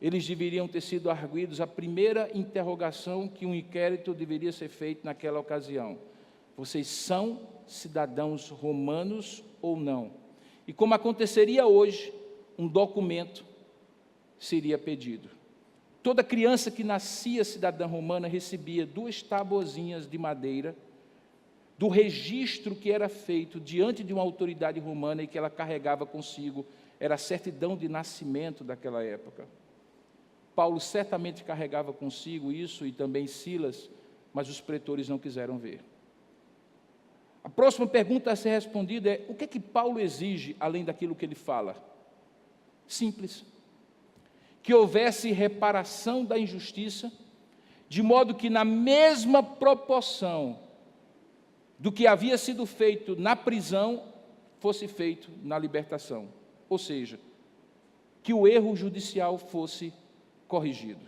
eles deveriam ter sido arguidos a primeira interrogação que um inquérito deveria ser feito naquela ocasião. Vocês são cidadãos romanos ou não? E como aconteceria hoje, um documento seria pedido. Toda criança que nascia cidadã romana recebia 2 tabuazinhas de madeira do registro que era feito diante de uma autoridade romana e que ela carregava consigo, era a certidão de nascimento daquela época. Paulo certamente carregava consigo isso e também Silas, mas os pretores não quiseram ver. A próxima pergunta a ser respondida é, o que é que Paulo exige além daquilo que ele fala? Simples. Que houvesse reparação da injustiça, de modo que na mesma proporção do que havia sido feito na prisão, fosse feito na libertação. Ou seja, que o erro judicial fosse corrigido.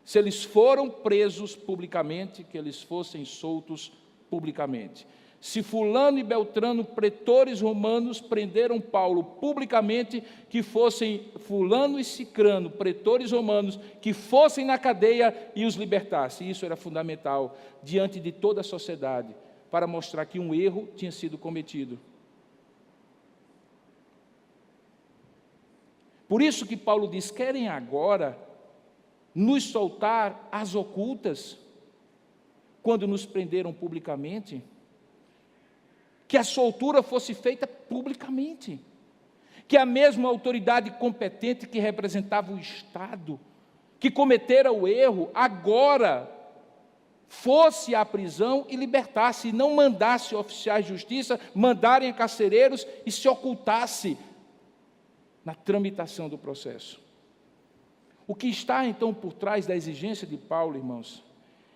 Se eles foram presos publicamente, que eles fossem soltos publicamente. Se fulano e beltrano, pretores romanos, prenderam Paulo publicamente, que fossem fulano e cicrano, pretores romanos, que fossem na cadeia e os libertassem. Isso era fundamental diante de toda a sociedade, para mostrar que um erro tinha sido cometido. Por isso que Paulo diz, querem agora nos soltar às ocultas, quando nos prenderam publicamente, que a soltura fosse feita publicamente, que a mesma autoridade competente que representava o Estado, que cometera o erro, agora fosse à prisão e libertasse, e não mandasse oficiais de justiça mandarem a carcereiros e se ocultasse na tramitação do processo. O que está, então, por trás da exigência de Paulo, irmãos,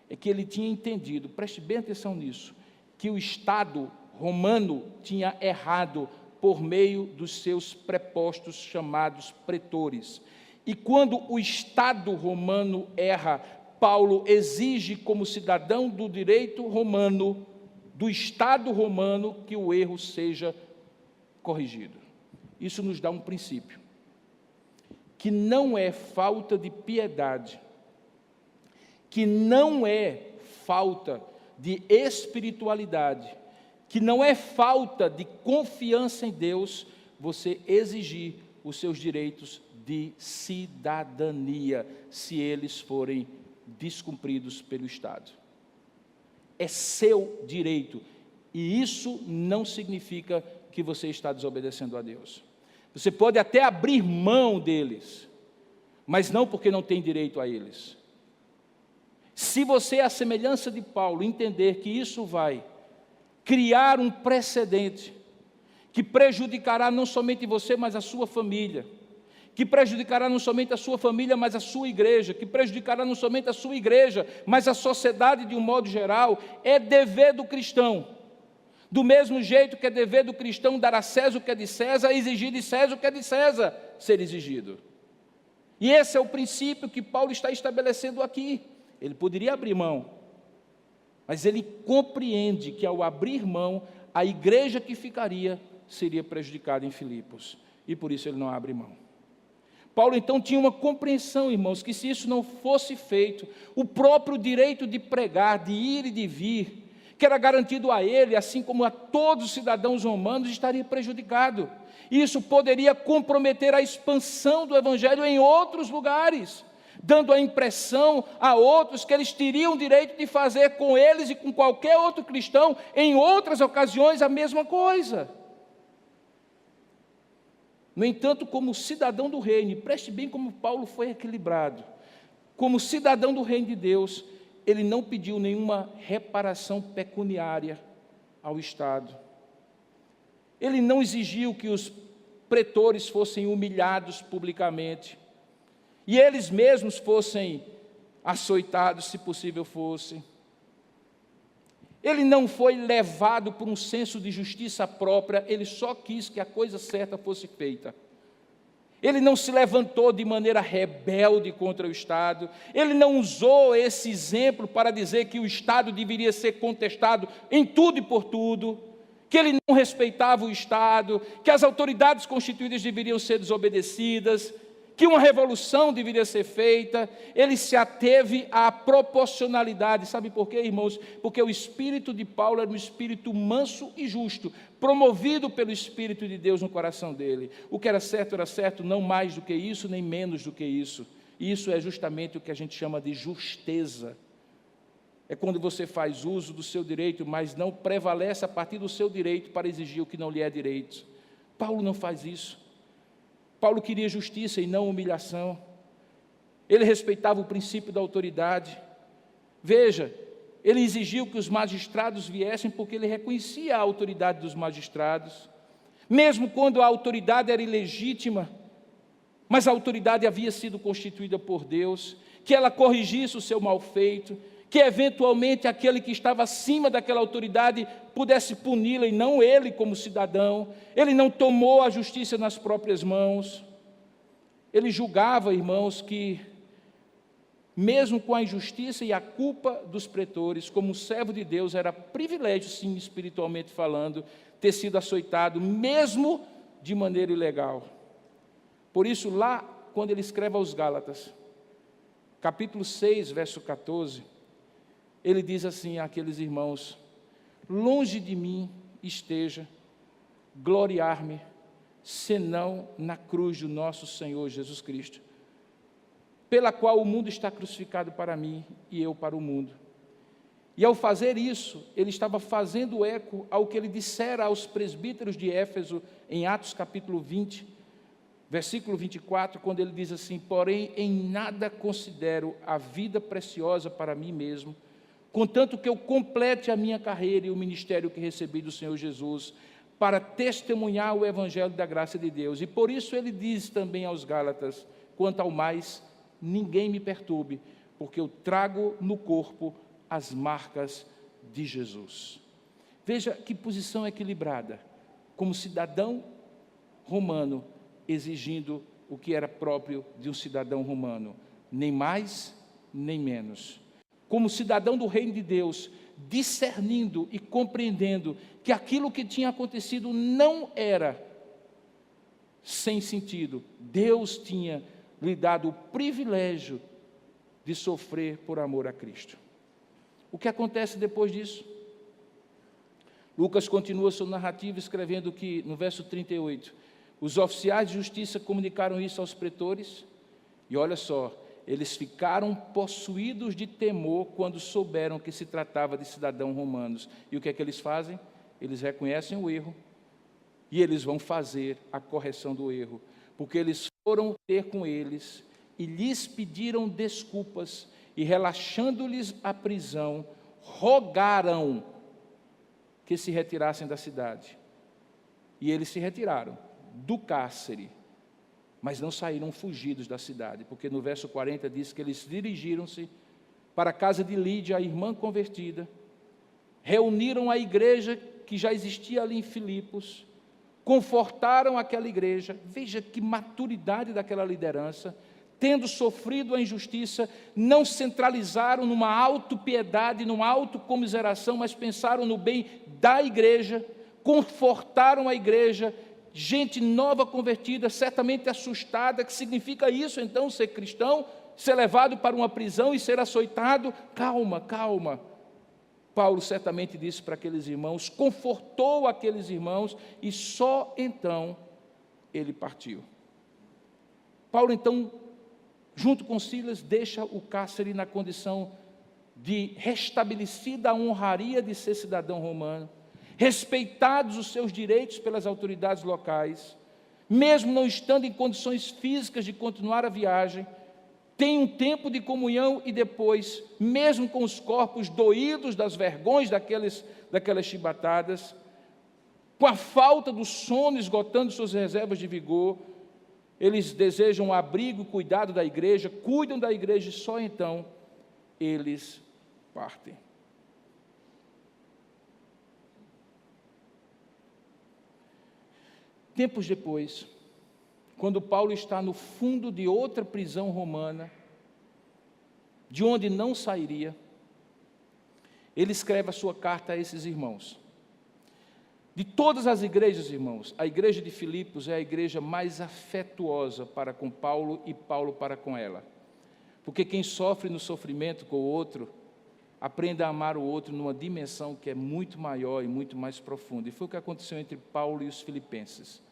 é que ele tinha entendido, preste bem atenção nisso, que o Estado romano tinha errado por meio dos seus prepostos chamados pretores. E quando o Estado romano erra, Paulo exige, como cidadão do direito romano, do Estado romano, que o erro seja corrigido. Isso nos dá um princípio, que não é falta de piedade, que não é falta de espiritualidade, que não é falta de confiança em Deus, você exigir os seus direitos de cidadania, se eles forem descumpridos pelo Estado. É seu direito, e isso não significa que você está desobedecendo a Deus. Você pode até abrir mão deles, mas não porque não tem direito a eles. Se você, à semelhança de Paulo, entender que isso vai criar um precedente que prejudicará não somente você, mas a sua família, que prejudicará não somente a sua família, mas a sua igreja, que prejudicará não somente a sua igreja, mas a sociedade de um modo geral, é dever do cristão. Do mesmo jeito que é dever do cristão dar a César o que é de César, exigir de César o que é de César ser exigido. E esse é o princípio que Paulo está estabelecendo aqui. Ele poderia abrir mão, mas ele compreende que ao abrir mão, a igreja que ficaria seria prejudicada em Filipos, e por isso ele não abre mão. Paulo então tinha uma compreensão, irmãos, que se isso não fosse feito, o próprio direito de pregar, de ir e de vir, que era garantido a ele, assim como a todos os cidadãos romanos, estaria prejudicado. Isso poderia comprometer a expansão do evangelho em outros lugares, dando a impressão a outros que eles teriam o direito de fazer com eles e com qualquer outro cristão, em outras ocasiões, a mesma coisa. No entanto, como cidadão do reino, e preste bem como Paulo foi equilibrado, como cidadão do reino de Deus, ele não pediu nenhuma reparação pecuniária ao Estado. Ele não exigiu que os pretores fossem humilhados publicamente, e eles mesmos fossem açoitados, se possível fosse. Ele não foi levado por um senso de justiça própria, ele só quis que a coisa certa fosse feita. Ele não se levantou de maneira rebelde contra o Estado, ele não usou esse exemplo para dizer que o Estado deveria ser contestado em tudo e por tudo, que ele não respeitava o Estado, que as autoridades constituídas deveriam ser desobedecidas, que uma revolução deveria ser feita. Ele se ateve à proporcionalidade. Sabe por quê, irmãos? Porque o espírito de Paulo era um espírito manso e justo, promovido pelo Espírito de Deus no coração dele. O que era certo, não mais do que isso, nem menos do que isso. E isso é justamente o que a gente chama de justeza. É quando você faz uso do seu direito, mas não prevalece a partir do seu direito para exigir o que não lhe é direito. Paulo não faz isso. Paulo queria justiça e não humilhação. Ele respeitava o princípio da autoridade. Veja, ele exigiu que os magistrados viessem porque ele reconhecia a autoridade dos magistrados, mesmo quando a autoridade era ilegítima, mas a autoridade havia sido constituída por Deus, que ela corrigisse o seu mal feito, que eventualmente aquele que estava acima daquela autoridade pudesse puni-la e não ele como cidadão. Ele não tomou a justiça nas próprias mãos. Ele julgava, irmãos, que mesmo com a injustiça e a culpa dos pretores, como servo de Deus, era privilégio, sim, espiritualmente falando, ter sido açoitado, mesmo de maneira ilegal. Por isso, lá, quando ele escreve aos Gálatas, capítulo 6, verso 14, ele diz assim àqueles irmãos: longe de mim esteja gloriar-me, senão na cruz do nosso Senhor Jesus Cristo, pela qual o mundo está crucificado para mim e eu para o mundo. E ao fazer isso, ele estava fazendo eco ao que ele dissera aos presbíteros de Éfeso, em Atos capítulo 20, versículo 24, quando ele diz assim: porém, em nada considero a vida preciosa para mim mesmo, contanto que eu complete a minha carreira e o ministério que recebi do Senhor Jesus, para testemunhar o evangelho da graça de Deus. E por isso ele diz também aos Gálatas: quanto ao mais, ninguém me perturbe, porque eu trago no corpo as marcas de Jesus. Veja que posição equilibrada, como cidadão romano, exigindo o que era próprio de um cidadão romano, nem mais, nem menos. Como cidadão do reino de Deus, discernindo e compreendendo que aquilo que tinha acontecido não era sem sentido. Deus tinha lhe dado o privilégio de sofrer por amor a Cristo. O que acontece depois disso? Lucas continua sua narrativa escrevendo que, no verso 38, os oficiais de justiça comunicaram isso aos pretores, e olha só, eles ficaram possuídos de temor quando souberam que se tratava de cidadãos romanos. E o que é que eles fazem? Eles reconhecem o erro, e eles vão fazer a correção do erro, porque eles foram ter com eles, e lhes pediram desculpas, e relaxando-lhes a prisão, rogaram que se retirassem da cidade. E eles se retiraram do cárcere, mas não saíram fugidos da cidade, porque no verso 40 diz que eles dirigiram-se para a casa de Lídia, a irmã convertida, reuniram a igreja que já existia ali em Filipos, confortaram aquela igreja. Veja que maturidade daquela liderança. Tendo sofrido a injustiça, não centralizaram numa autopiedade, numa autocomiseração, mas pensaram no bem da igreja, confortaram a igreja, gente nova convertida, certamente assustada. Que significa isso então, ser cristão? Ser levado para uma prisão e ser açoitado? Calma, calma. Paulo certamente disse para aqueles irmãos, confortou aqueles irmãos, e só então ele partiu. Paulo então, junto com Silas, deixa o cárcere na condição de restabelecida a honraria de ser cidadão romano, respeitados os seus direitos pelas autoridades locais, mesmo não estando em condições físicas de continuar a viagem, tem um tempo de comunhão e depois, mesmo com os corpos doídos das vergonhas daquelas chibatadas, com a falta do sono esgotando suas reservas de vigor, eles desejam o abrigo, o cuidado da igreja, cuidam da igreja, e só então eles partem. Tempos depois, quando Paulo está no fundo de outra prisão romana, de onde não sairia, ele escreve a sua carta a esses irmãos. De todas as igrejas, irmãos, a igreja de Filipos é a igreja mais afetuosa para com Paulo e Paulo para com ela. Porque quem sofre no sofrimento com o outro, aprende a amar o outro numa dimensão que é muito maior e muito mais profunda. E foi o que aconteceu entre Paulo e os filipenses.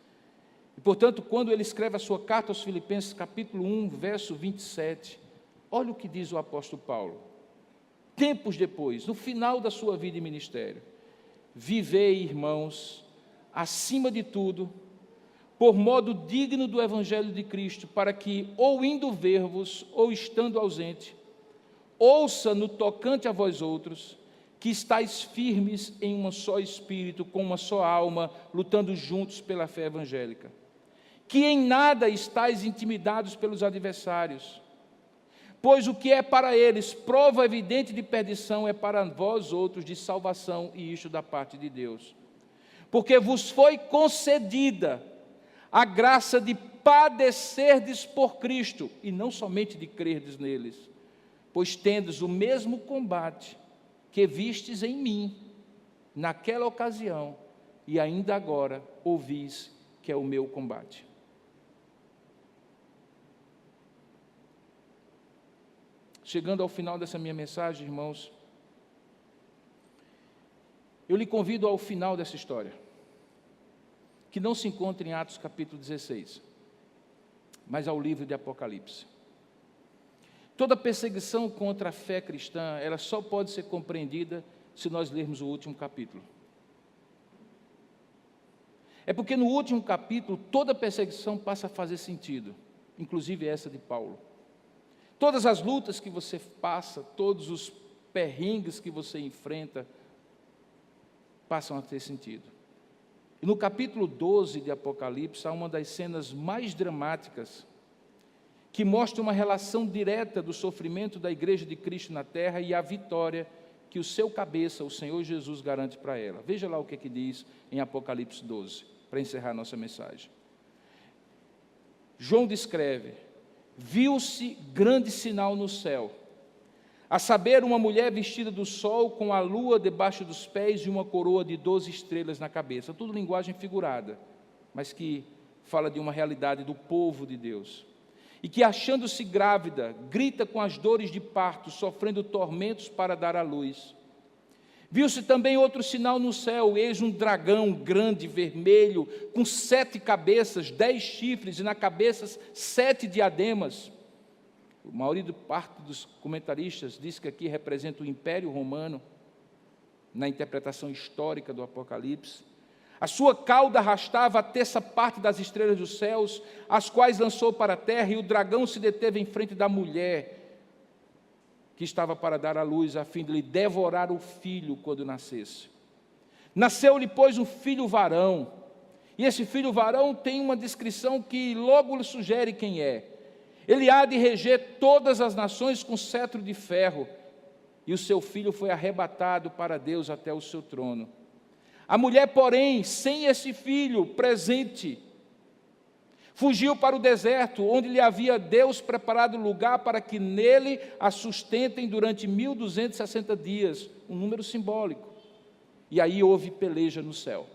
E, portanto, quando ele escreve a sua carta aos Filipenses, capítulo 1, verso 27, olha o que diz o apóstolo Paulo. Tempos depois, no final da sua vida e ministério: vivei, irmãos, acima de tudo, por modo digno do Evangelho de Cristo, para que, ou indo ver-vos, ou estando ausente, ouça no tocante a vós outros, que estáis firmes em um só espírito, com uma só alma, lutando juntos pela fé evangélica. Que em nada estáis intimidados pelos adversários, pois o que é para eles prova evidente de perdição é para vós outros de salvação, e isto da parte de Deus. Porque vos foi concedida a graça de padecerdes por Cristo, e não somente de crerdes neles, pois tendes o mesmo combate que vistes em mim, naquela ocasião, e ainda agora ouvis que é o meu combate. Chegando ao final dessa minha mensagem, irmãos, eu lhe convido ao final dessa história, que não se encontra em Atos capítulo 16, mas ao livro de Apocalipse. Toda perseguição contra a fé cristã, ela só pode ser compreendida se nós lermos o último capítulo. É porque no último capítulo, toda perseguição passa a fazer sentido, inclusive essa de Paulo. Todas as lutas que você passa, todos os perrengues que você enfrenta, passam a ter sentido. E no capítulo 12 de Apocalipse, há uma das cenas mais dramáticas, que mostra uma relação direta do sofrimento da igreja de Cristo na terra e a vitória que o seu cabeça, o Senhor Jesus, garante para ela. Veja lá o que diz em Apocalipse 12, para encerrar nossa mensagem. João descreve: viu-se grande sinal no céu, a saber, uma mulher vestida do sol, com a lua debaixo dos pés e uma coroa de 12 estrelas na cabeça. Tudo linguagem figurada, mas que fala de uma realidade do povo de Deus. E que, achando-se grávida, grita com as dores de parto, sofrendo tormentos para dar à luz. Viu-se também outro sinal no céu, eis um dragão grande, vermelho, com 7 cabeças, 10 chifres, e na cabeça 7 diademas. A maioria parte dos comentaristas diz que aqui representa o Império Romano, na interpretação histórica do Apocalipse. A sua cauda arrastava a terça parte das estrelas dos céus, as quais lançou para a terra, e o dragão se deteve em frente da mulher, que estava para dar à luz, a fim de lhe devorar o filho quando nascesse. Nasceu-lhe, pois, um filho varão, e esse filho varão tem uma descrição que logo lhe sugere quem é. Ele há de reger todas as nações com cetro de ferro, e o seu filho foi arrebatado para Deus até o seu trono. A mulher, porém, sem esse filho presente, fugiu para o deserto, onde lhe havia Deus preparado lugar para que nele a sustentem durante 1260 dias, um número simbólico. E aí houve peleja no céu.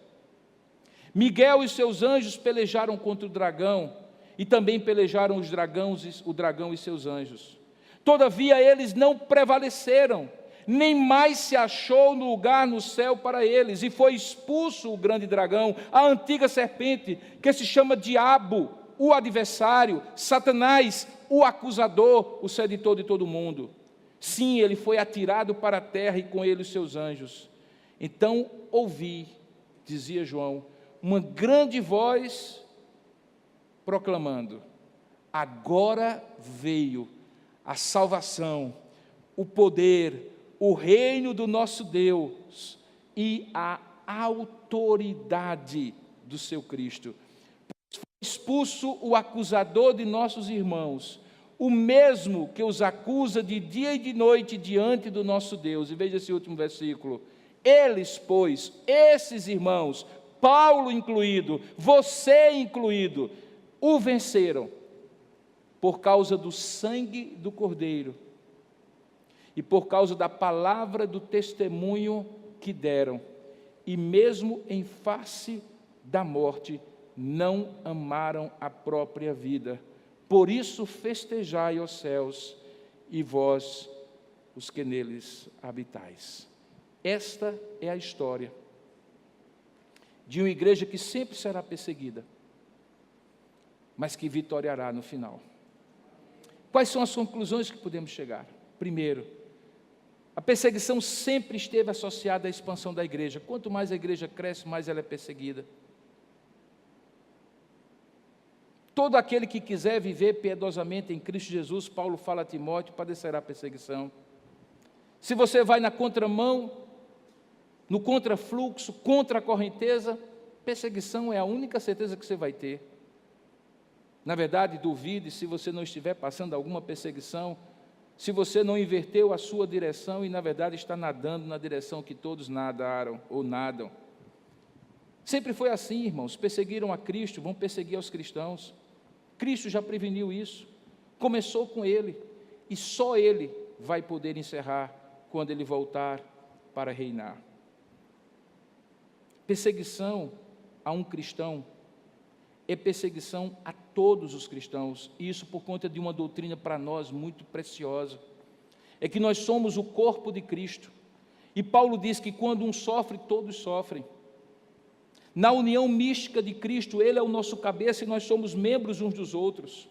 Miguel e seus anjos pelejaram contra o dragão, e também pelejaram o dragão e seus anjos. Todavia eles não prevaleceram, nem mais se achou lugar no céu para eles, e foi expulso o grande dragão, a antiga serpente, que se chama Diabo, o adversário, Satanás, o acusador, o sedutor de todo mundo. Sim, ele foi atirado para a terra e com ele os seus anjos. Então ouvi, dizia João, uma grande voz proclamando: agora veio a salvação, o poder, o reino do nosso Deus e a autoridade do seu Cristo. Foi expulso o acusador de nossos irmãos, o mesmo que os acusa de dia e de noite diante do nosso Deus. E veja esse último versículo. Eles, pois, esses irmãos, Paulo incluído, você incluído, o venceram por causa do sangue do Cordeiro e por causa da palavra do testemunho que deram, e mesmo em face da morte, não amaram a própria vida. Por isso festejai, ó céus, e vós, os que neles habitais. Esta é a história de uma igreja que sempre será perseguida, mas que vitoriará no final. Quais são as conclusões que podemos chegar? Primeiro, a perseguição sempre esteve associada à expansão da igreja. Quanto mais a igreja cresce, mais ela é perseguida. Todo aquele que quiser viver piedosamente em Cristo Jesus, Paulo fala a Timóteo, padecerá perseguição. Se você vai na contramão, no contrafluxo, contra a correnteza, perseguição é a única certeza que você vai ter. Na verdade, duvide se você não estiver passando alguma perseguição, se você não inverteu a sua direção e, na verdade, está nadando na direção que todos nadaram ou nadam. Sempre foi assim, irmãos. Perseguiram a Cristo, vão perseguir aos cristãos. Cristo já preveniu isso. Começou com Ele, e só Ele vai poder encerrar quando Ele voltar para reinar. Perseguição a um cristão é perseguição a todos os cristãos, e isso por conta de uma doutrina para nós muito preciosa, é que nós somos o corpo de Cristo, e Paulo diz que quando um sofre, todos sofrem. Na união mística de Cristo, Ele é o nosso cabeça e nós somos membros uns dos outros.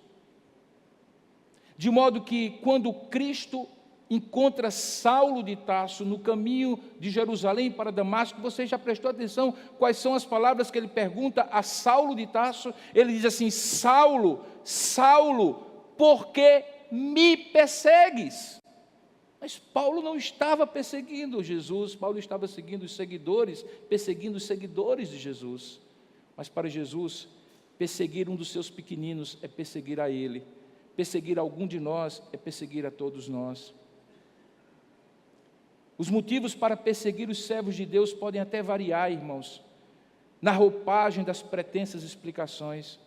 De modo que, quando Cristo encontra Saulo de Tarso no caminho de Jerusalém para Damasco, você já prestou atenção quais são as palavras que ele pergunta a Saulo de Tarso? Ele diz assim: Saulo, Saulo, por que me persegues? Mas Paulo não estava perseguindo Jesus, Paulo estava seguindo os seguidores, perseguindo os seguidores de Jesus. Mas para Jesus, perseguir um dos seus pequeninos é perseguir a ele. Perseguir algum de nós é perseguir a todos nós. Os motivos para perseguir os servos de Deus podem até variar, irmãos, na roupagem das pretensas explicações,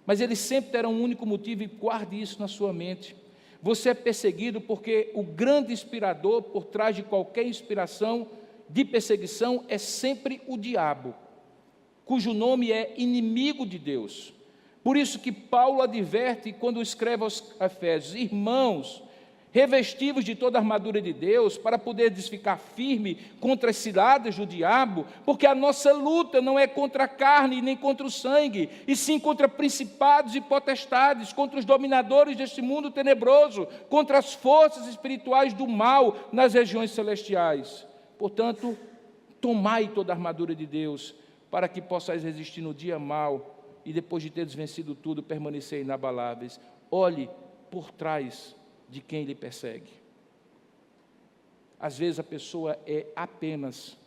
mas eles sempre terão um único motivo, e guarde isso na sua mente. Você é perseguido porque o grande inspirador por trás de qualquer inspiração de perseguição é sempre o diabo, cujo nome é inimigo de Deus. Por isso que Paulo adverte quando escreve aos Efésios: irmãos, revestivos de toda a armadura de Deus, para poderes ficar firme contra as ciladas do diabo, porque a nossa luta não é contra a carne nem contra o sangue, e sim contra principados e potestades, contra os dominadores deste mundo tenebroso, contra as forças espirituais do mal nas regiões celestiais. Portanto, tomai toda a armadura de Deus, para que possais resistir no dia mau, e depois de teres vencido tudo, permanecer inabaláveis. Olhe por trás de quem lhe persegue. Às vezes a pessoa é apenas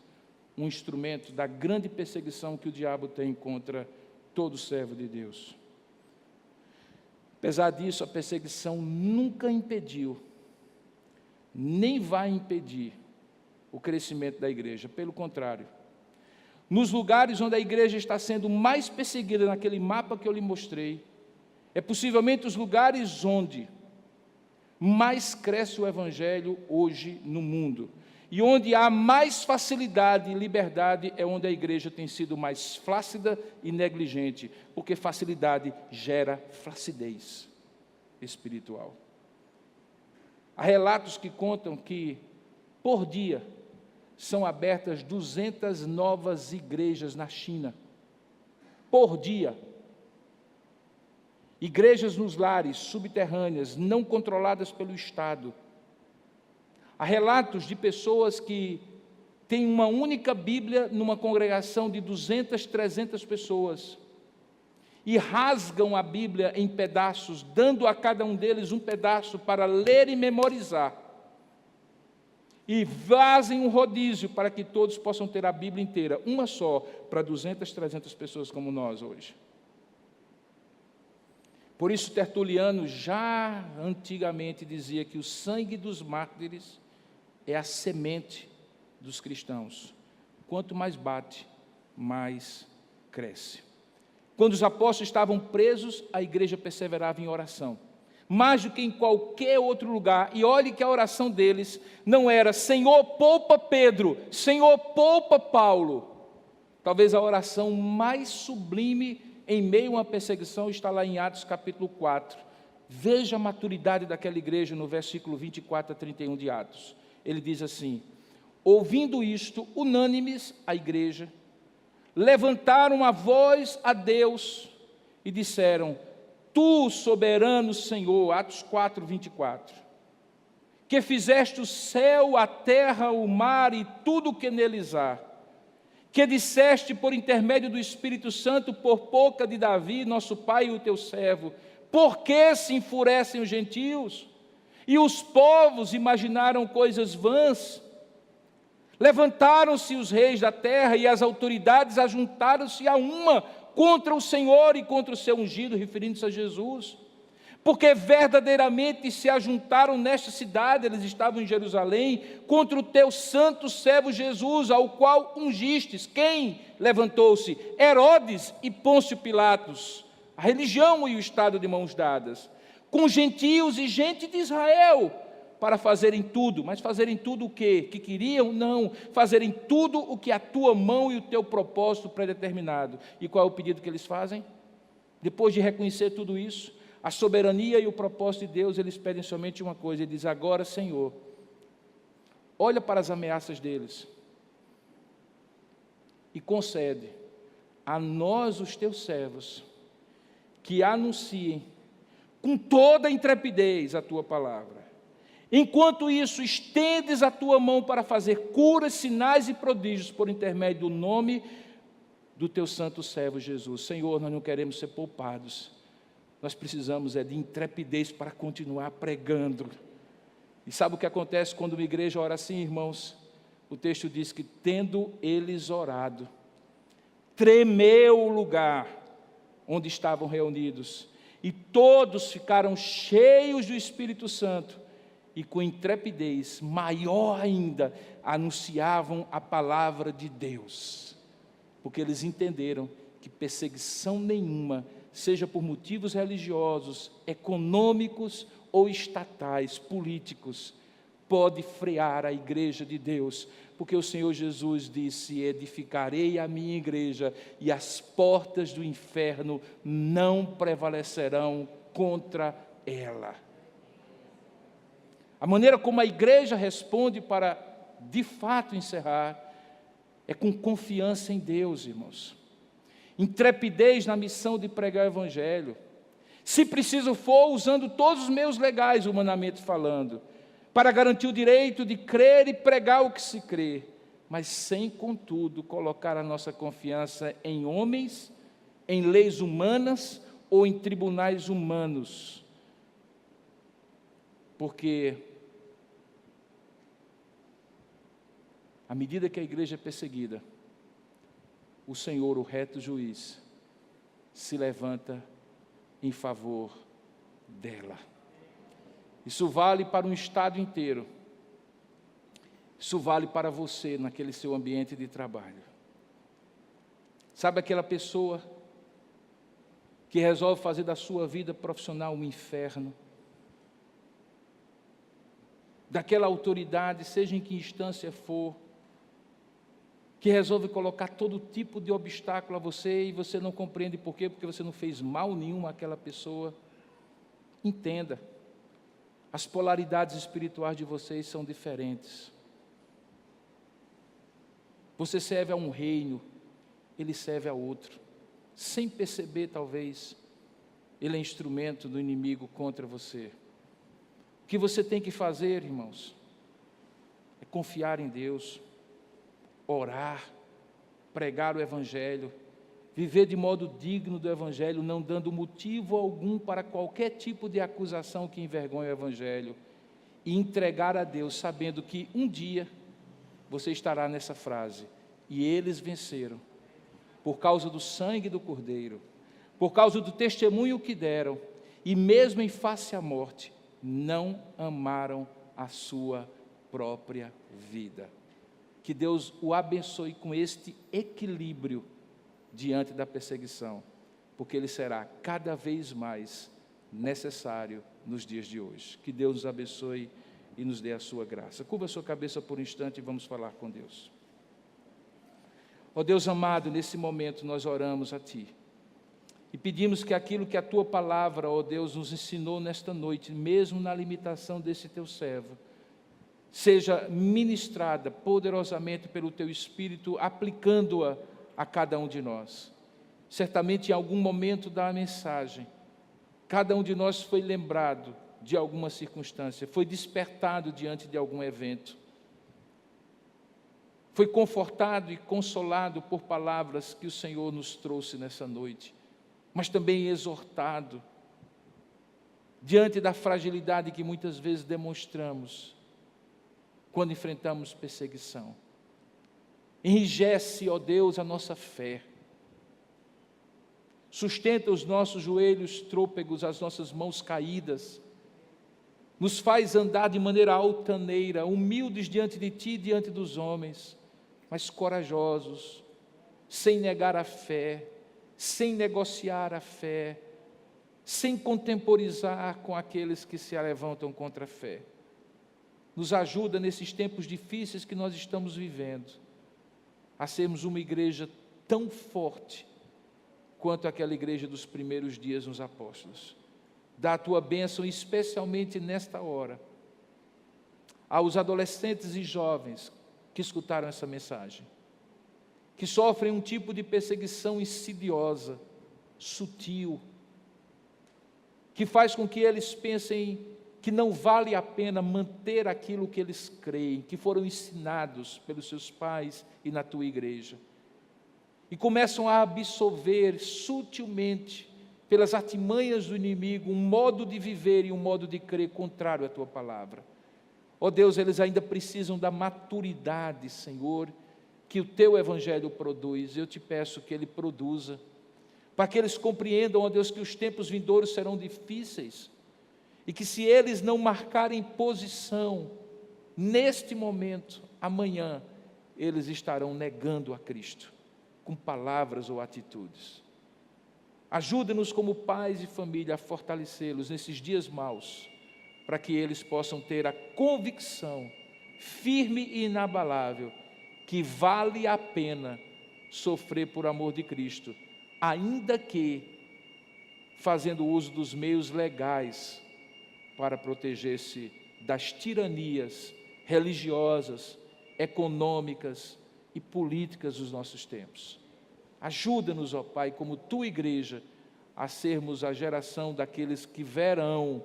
um instrumento da grande perseguição que o diabo tem contra todo servo de Deus. Apesar disso, a perseguição nunca impediu, nem vai impedir o crescimento da igreja. Pelo contrário, nos lugares onde a igreja está sendo mais perseguida, naquele mapa que eu lhe mostrei, é possivelmente os lugares onde mais cresce o evangelho hoje no mundo. E onde há mais facilidade e liberdade é onde a igreja tem sido mais flácida e negligente, porque facilidade gera flacidez espiritual. Há relatos que contam que, por dia, são abertas 200 novas igrejas na China. Por dia. Igrejas nos lares, subterrâneas, não controladas pelo Estado. Há relatos de pessoas que têm uma única Bíblia numa congregação de 200, 300 pessoas e rasgam a Bíblia em pedaços, dando a cada um deles um pedaço para ler e memorizar. E fazem um rodízio para que todos possam ter a Bíblia inteira, uma só, para 200, 300 pessoas como nós hoje. Por isso, Tertuliano já antigamente dizia que o sangue dos mártires é a semente dos cristãos. Quanto mais bate, mais cresce. Quando os apóstolos estavam presos, a igreja perseverava em oração, mais do que em qualquer outro lugar. E olhe que a oração deles não era: Senhor, poupa Pedro, Senhor, poupa Paulo. Talvez a oração mais sublime em meio a uma perseguição está lá em Atos capítulo 4. Veja a maturidade daquela igreja no versículo 24 a 31 de Atos. Ele diz assim: ouvindo isto, unânimes, a igreja, levantaram a voz a Deus e disseram: Tu, soberano Senhor, Atos 4, 24, que fizeste o céu, a terra, o mar e tudo o que neles há, que disseste por intermédio do Espírito Santo por boca de Davi, nosso pai e o teu servo: por que se enfurecem os gentios? E os povos imaginaram coisas vãs. Levantaram-se os reis da terra e as autoridades ajuntaram-se a uma contra o Senhor e contra o seu ungido, referindo-se a Jesus. Porque verdadeiramente se ajuntaram nesta cidade, eles estavam em Jerusalém, contra o teu santo servo Jesus, ao qual ungistes. Quem levantou-se? Herodes e Pôncio Pilatos, a religião e o Estado de mãos dadas, com gentios e gente de Israel, para fazerem tudo. Mas fazerem tudo o quê? Que queriam? Não. Fazerem tudo o que a tua mão e o teu propósito predeterminado. E qual é o pedido que eles fazem? Depois de reconhecer tudo isso, a soberania e o propósito de Deus, eles pedem somente uma coisa. Ele diz: agora, Senhor, olha para as ameaças deles e concede a nós, os teus servos, que anunciem com toda a intrepidez a tua palavra. Enquanto isso, estendes a tua mão para fazer curas, sinais e prodígios por intermédio do nome do teu santo servo Jesus. Senhor, nós não queremos ser poupados. Nós precisamos de intrepidez para continuar pregando. E sabe o que acontece quando uma igreja ora assim, irmãos? O texto diz que, tendo eles orado, tremeu o lugar onde estavam reunidos, e todos ficaram cheios do Espírito Santo, e com intrepidez maior ainda, anunciavam a palavra de Deus, porque eles entenderam que perseguição nenhuma, seja por motivos religiosos, econômicos ou estatais, políticos, pode frear a igreja de Deus, porque o Senhor Jesus disse: edificarei a minha igreja e as portas do inferno não prevalecerão contra ela. A maneira como a igreja responde para, de fato, encerrar, é com confiança em Deus, irmãos. Intrepidez na missão de pregar o Evangelho. Se preciso for, usando todos os meios legais, humanamente falando, para garantir o direito de crer e pregar o que se crê, mas sem, contudo, colocar a nossa confiança em homens, em leis humanas ou em tribunais humanos. Porque, à medida que a igreja é perseguida, o Senhor, o reto juiz, se levanta em favor dela. Isso vale para um estado inteiro. Isso vale para você naquele seu ambiente de trabalho. Sabe aquela pessoa que resolve fazer da sua vida profissional um inferno? Daquela autoridade, seja em que instância for, que resolve colocar todo tipo de obstáculo a você e você não compreende por quê, porque você não fez mal nenhum àquela pessoa. Entenda, as polaridades espirituais de vocês são diferentes. Você serve a um reino, ele serve a outro. Sem perceber, talvez, ele é instrumento do inimigo contra você. O que você tem que fazer, irmãos, é confiar em Deus, orar, pregar o Evangelho, viver de modo digno do Evangelho, não dando motivo algum para qualquer tipo de acusação que envergonhe o Evangelho, e entregar a Deus, sabendo que um dia você estará nessa frase: e eles venceram, por causa do sangue do Cordeiro, por causa do testemunho que deram, e mesmo em face à morte, não amaram a sua própria vida. Que Deus o abençoe com este equilíbrio diante da perseguição, porque ele será cada vez mais necessário nos dias de hoje. Que Deus nos abençoe e nos dê a sua graça. Curva a sua cabeça por um instante e vamos falar com Deus. Ó Deus amado, nesse momento nós oramos a Ti e pedimos que aquilo que a Tua palavra, ó Deus, nos ensinou nesta noite, mesmo na limitação desse Teu servo, seja ministrada poderosamente pelo Teu Espírito, aplicando-a a cada um de nós. Certamente em algum momento da mensagem, cada um de nós foi lembrado de alguma circunstância, foi despertado diante de algum evento, foi confortado e consolado por palavras que o Senhor nos trouxe nessa noite, mas também exortado diante da fragilidade que muitas vezes demonstramos quando enfrentamos perseguição. Enrijece, ó Deus, a nossa fé. Sustenta os nossos joelhos trôpegos, as nossas mãos caídas. Nos faz andar de maneira altaneira, humildes diante de Ti e diante dos homens, mas corajosos, sem negar a fé, sem negociar a fé, sem contemporizar com aqueles que se levantam contra a fé. Nos ajuda nesses tempos difíceis que nós estamos vivendo, a sermos uma igreja tão forte quanto aquela igreja dos primeiros dias nos apóstolos. Dá a Tua bênção, especialmente nesta hora, aos adolescentes e jovens que escutaram essa mensagem, que sofrem um tipo de perseguição insidiosa, sutil, que faz com que eles pensem que não vale a pena manter aquilo que eles creem, que foram ensinados pelos seus pais e na tua igreja. E começam a absorver sutilmente, pelas artimanhas do inimigo, um modo de viver e um modo de crer contrário à tua palavra. Ó Deus, eles ainda precisam da maturidade, Senhor, que o teu evangelho produz. Eu te peço que ele produza, para que eles compreendam, ó Deus, que os tempos vindouros serão difíceis, e que se eles não marcarem posição neste momento, amanhã, eles estarão negando a Cristo, com palavras ou atitudes. Ajuda-nos como pais e família a fortalecê-los nesses dias maus, para que eles possam ter a convicção firme e inabalável que vale a pena sofrer por amor de Cristo, ainda que fazendo uso dos meios legais para proteger-se das tiranias religiosas, econômicas e políticas dos nossos tempos. Ajuda-nos, ó Pai, como tua igreja, a sermos a geração daqueles que verão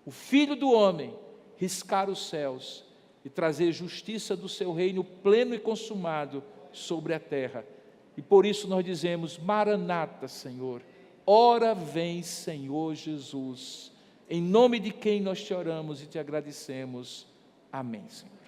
o Filho do Homem riscar os céus e trazer justiça do seu reino pleno e consumado sobre a terra. E por isso nós dizemos: Maranata, Senhor, ora vem, Senhor Jesus. Em nome de quem nós te oramos e te agradecemos. Amém, Senhor.